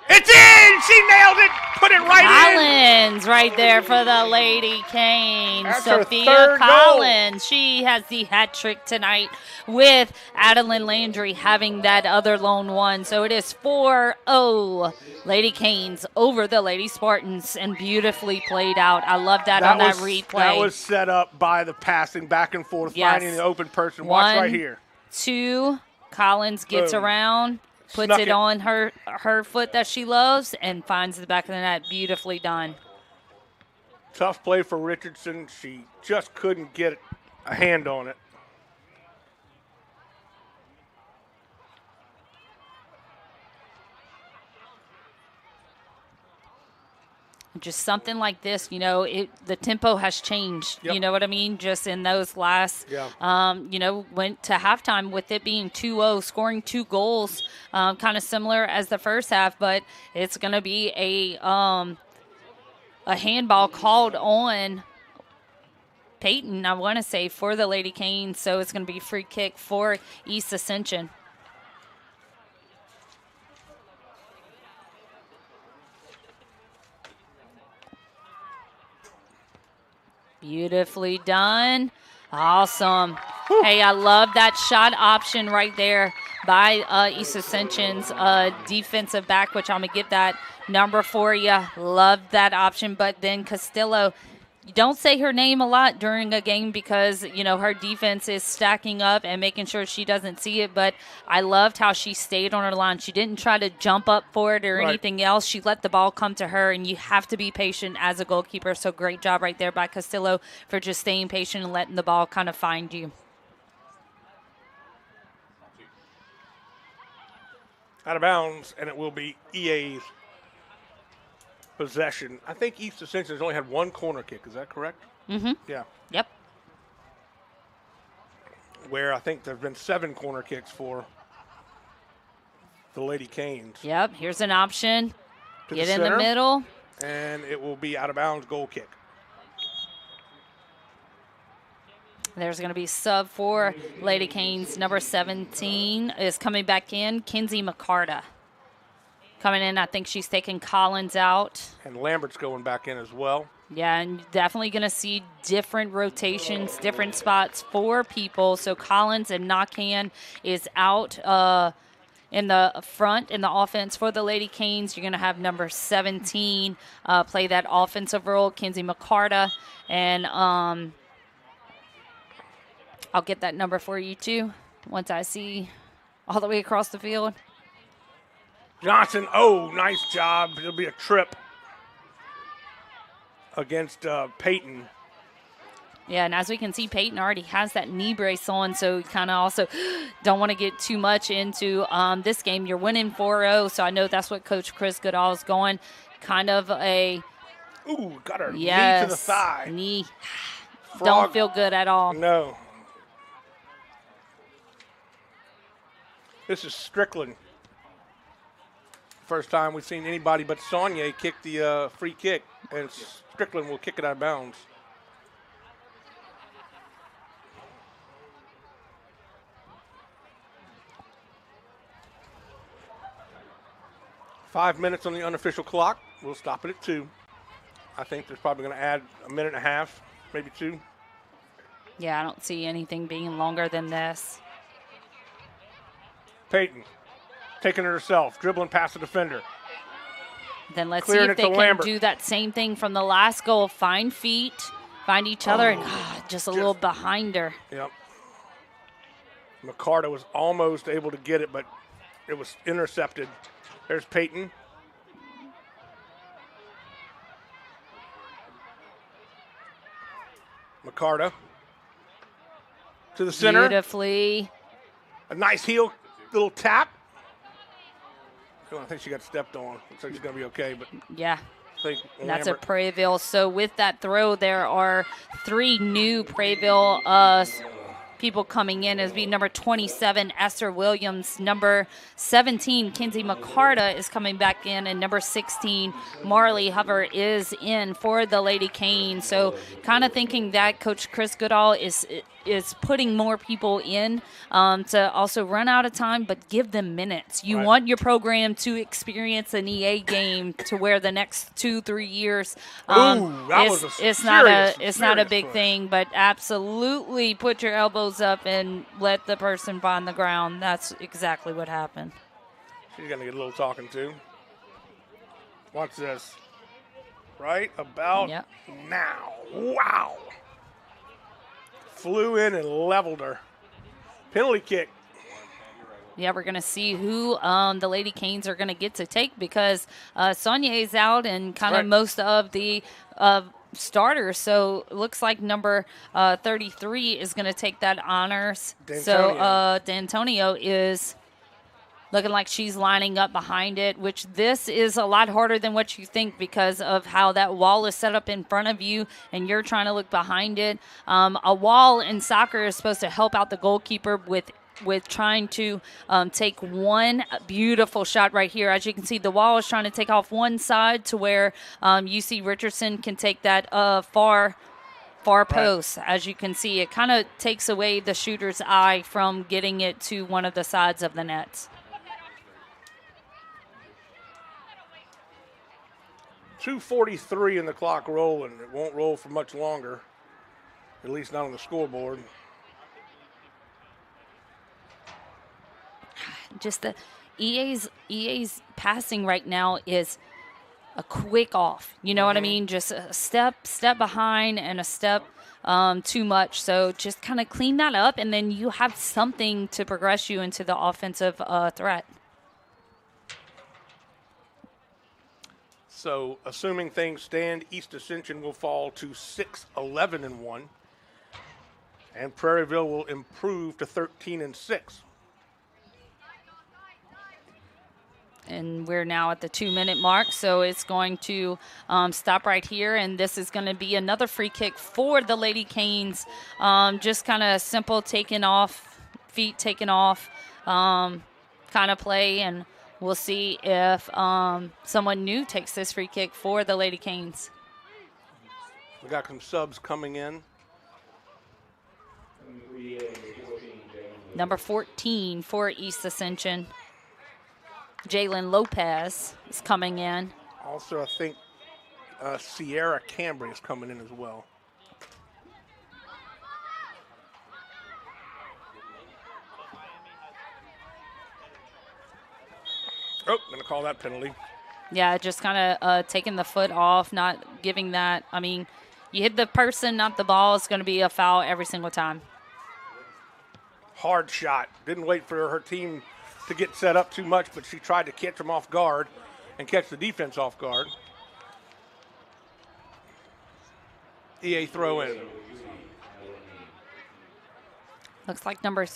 It's in! She nailed it! Put it right in! Collins right there for the Lady Canes. That's her Sophia third Collins. She has the hat trick tonight with Adeline Landry having that other lone one. So it is 4-0 Lady Canes over the Lady Spartans, and beautifully played out. I love that on that replay. That was set up by the passing back and forth, Yes. finding the open person. Watch right here. 2, Collins gets Boom. around, puts Snuck it on her foot that she loves, and finds the back of the net. Beautifully done. Tough play for Richardson. She just couldn't get a hand on it. Just something like this, the tempo has changed. Yep. You know what I mean? Just in those last, went to halftime with it being 2-0, scoring 2 goals, kind of similar as the first half, but it's going to be a handball called on Peyton, I want to say, for the Lady Canes, so it's going to be free kick for East Ascension. Beautifully done. Awesome. Hey, I love that shot option right there by East Ascension's defensive back, which I'm going to get that number for you. Love that option. But then Castillo, you don't say her name a lot during a game because, her defense is stacking up and making sure she doesn't see it. But I loved how she stayed on her line. She didn't try to jump up for it or anything else. She let the ball come to her, and you have to be patient as a goalkeeper. So great job right there by Castillo for just staying patient and letting the ball kind of find you. Out of bounds, and it will be EA's possession. I think East Ascension has only had 1 corner kick. Is that correct? Mm-hmm. Yeah. Yep. Where I think there have been 7 corner kicks for the Lady Canes. Yep. Here's an option. Get in the center, middle. And it will be out of bounds, goal kick. There's going to be sub for Lady Canes. Number 17 is coming back in, Kinsey McCarta. Coming in, I think she's taking Collins out. And Lambert's going back in as well. Yeah, and definitely going to see different rotations, different spots for people. So Collins and Knockhand is out in the front in the offense for the Lady Canes. You're going to have number 17 play that offensive role, Kinsey McCarta. And I'll get that number for you, too, once I see all the way across the field. Johnson, nice job. It'll be a trip against Peyton. Yeah, and as we can see, Peyton already has that knee brace on, so kind of also don't want to get too much into this game. You're winning 4-0, so I know that's what Coach Chris Goodall is going. Kind of a... Ooh, got her knee to the thigh. Knee. Frog. Don't feel good at all. No. This is Strickland. First time we've seen anybody but Saunier kick the free kick, and Strickland will kick it out of bounds. Five minutes on the unofficial clock. We'll stop it at 2. I think there's probably going to add a minute and a half, maybe 2. Yeah, I don't see anything being longer than this. Peyton taking it herself, dribbling past the defender. Then let's Clearing see if it they to can Lambert. do that same thing from the last goal. Find feet, find each other, and just a little behind her. Yep. McCarta was almost able to get it, but it was intercepted. There's Peyton. McCarta to the center. Beautifully. A nice heel, little tap. Oh, I think she got stepped on. Looks like she's going to be okay, but Yeah. I think And that's a Lambert- Prairieville. So with that throw, there are 3 new Prairieville people coming in. As be number 27, Esther Williams. Number 17, Kinsey McCarta is coming back in. And number 16, Marley Hover is in for the Lady Cane. So kind of thinking that Coach Chris Goodall is is putting more people in to also run out of time, but give them minutes. You want your program to experience an EA game to where the next 2-3 years it's not a big thing, but absolutely put your elbows up and let the person find the ground. That's exactly what happened. She's going to get a little talking to. Watch this. Right about now. Wow. Flew in and leveled her. Penalty kick. Yeah, we're going to see who the Lady Canes are going to get to take because Sonia is out and kind of most of the starters. So it looks like number 33 is going to take that honors. So D'Antonio is looking like she's lining up behind it, which this is a lot harder than what you think because of how that wall is set up in front of you and you're trying to look behind it. A wall in soccer is supposed to help out the goalkeeper with trying to take one beautiful shot right here. As you can see, the wall is trying to take off one side to where UC Richardson can take that far post. As you can see, it kind of takes away the shooter's eye from getting it to one of the sides of the nets. 2:43 in the clock rolling. It won't roll for much longer, at least not on the scoreboard. Just the EA's passing right now is a quick off. You know what I mean? Just a step behind and a step too much. So just kind of clean that up, and then you have something to progress you into the offensive threat. So, assuming things stand, East Ascension will fall to 6-11-1, and Prairieville will improve to 13-6. And we're now at the 2-minute mark, so it's going to stop right here, and this is going to be another free kick for the Lady Canes. Just kind of simple taking off, feet taken off kind of play, and we'll see if someone new takes this free kick for the Lady Canes. We got some subs coming in. Number 14 for East Ascension, Jalen Lopez is coming in. Also, I think Sierra Cambry is coming in as well. Oh, going to call that penalty. Yeah, just kind of taking the foot off, not giving that. I mean, you hit the person, not the ball. It's going to be a foul every single time. Hard shot. Didn't wait for her team to get set up too much, but she tried to catch them off guard and catch the defense off guard. EA throw in. Looks like number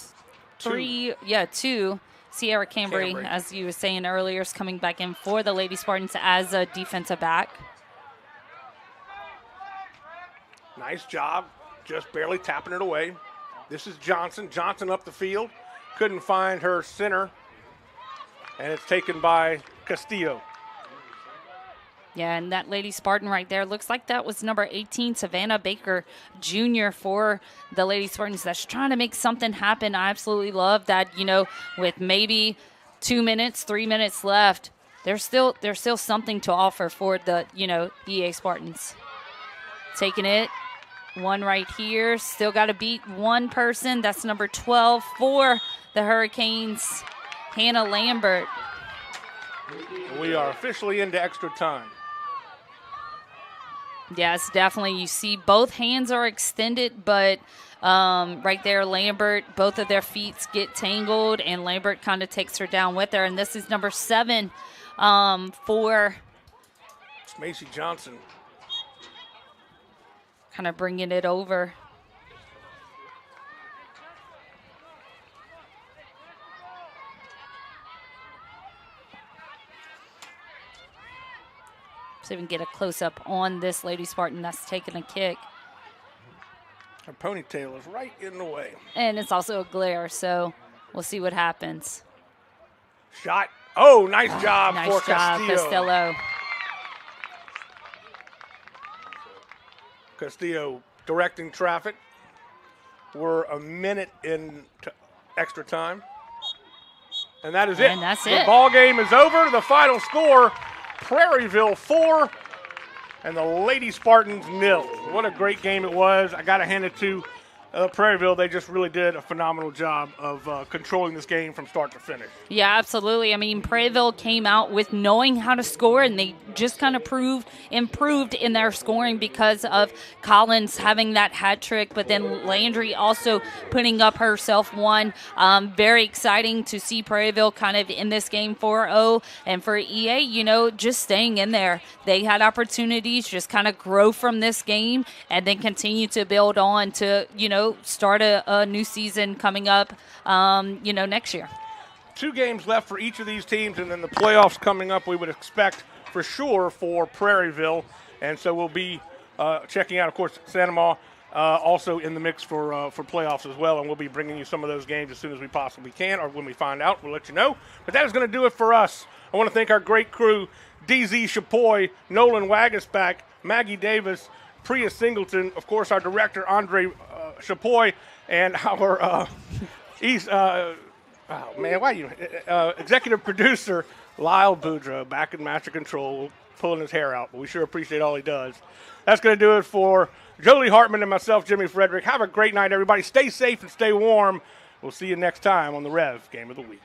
two. Sierra Cambry, as you were saying earlier, is coming back in for the Lady Spartans as a defensive back. Nice job, just barely tapping it away. This is Johnson. Johnson up the field. Couldn't find her center, and it's taken by Castillo. Yeah, and that Lady Spartan right there, looks like that was number 18, Savannah Baker Jr. for the Lady Spartans. That's trying to make something happen. I absolutely love that, with maybe 2 minutes, 3 minutes left, there's still something to offer for the, EA Spartans. Taking it, one right here. Still got to beat one person. That's number 12 for the Hurricanes, Hannah Lambert. We are officially into extra time. Yes, definitely. You see both hands are extended, but right there, Lambert, both of their feet get tangled, and Lambert kind of takes her down with her. And this is number 7 for it's Macy Johnson. Kind of bringing it over. So we can get a close-up on this Lady Spartan that's taking a kick. Her ponytail is right in the way. And it's also a glare, so we'll see what happens. Shot. Oh, nice job nice for job, Castillo. Castillo directing traffic. We're a minute into extra time. And that is it. And that's the it. ball game is over. The final score, Prairieville 4 and the Lady Spartans 0. What a great game it was. I got to hand it to Prairieville. They just really did a phenomenal job of controlling this game from start to finish. Yeah, absolutely. I mean, Prairieville came out with knowing how to score, and they just kind of improved in their scoring because of Collins having that hat trick, but then Landry also putting up herself one. Very exciting to see Prairieville kind of in this game 4-0, and for EA, just staying in there. They had opportunities, just kind of grow from this game and then continue to build on to, start a new season coming up, next year. 2 games left for each of these teams, and then the playoffs coming up we would expect for sure for Prairieville. And so we'll be checking out, of course, Santa Ma also in the mix for playoffs as well, and we'll be bringing you some of those games as soon as we possibly can, or when we find out, we'll let you know. But that is going to do it for us. I want to thank our great crew, DZ Chapoy, Nolan Wagasback, Maggie Davis, Priya Singleton, of course, our director, Andre Chapoy, and our executive producer, Lyle Boudreaux, back in Master Control, pulling his hair out, but we sure appreciate all he does. That's going to do it for Jolie Hartman and myself, Jimmy Frederick. Have a great night, everybody. Stay safe and stay warm. We'll see you next time on the Rev Game of the Week.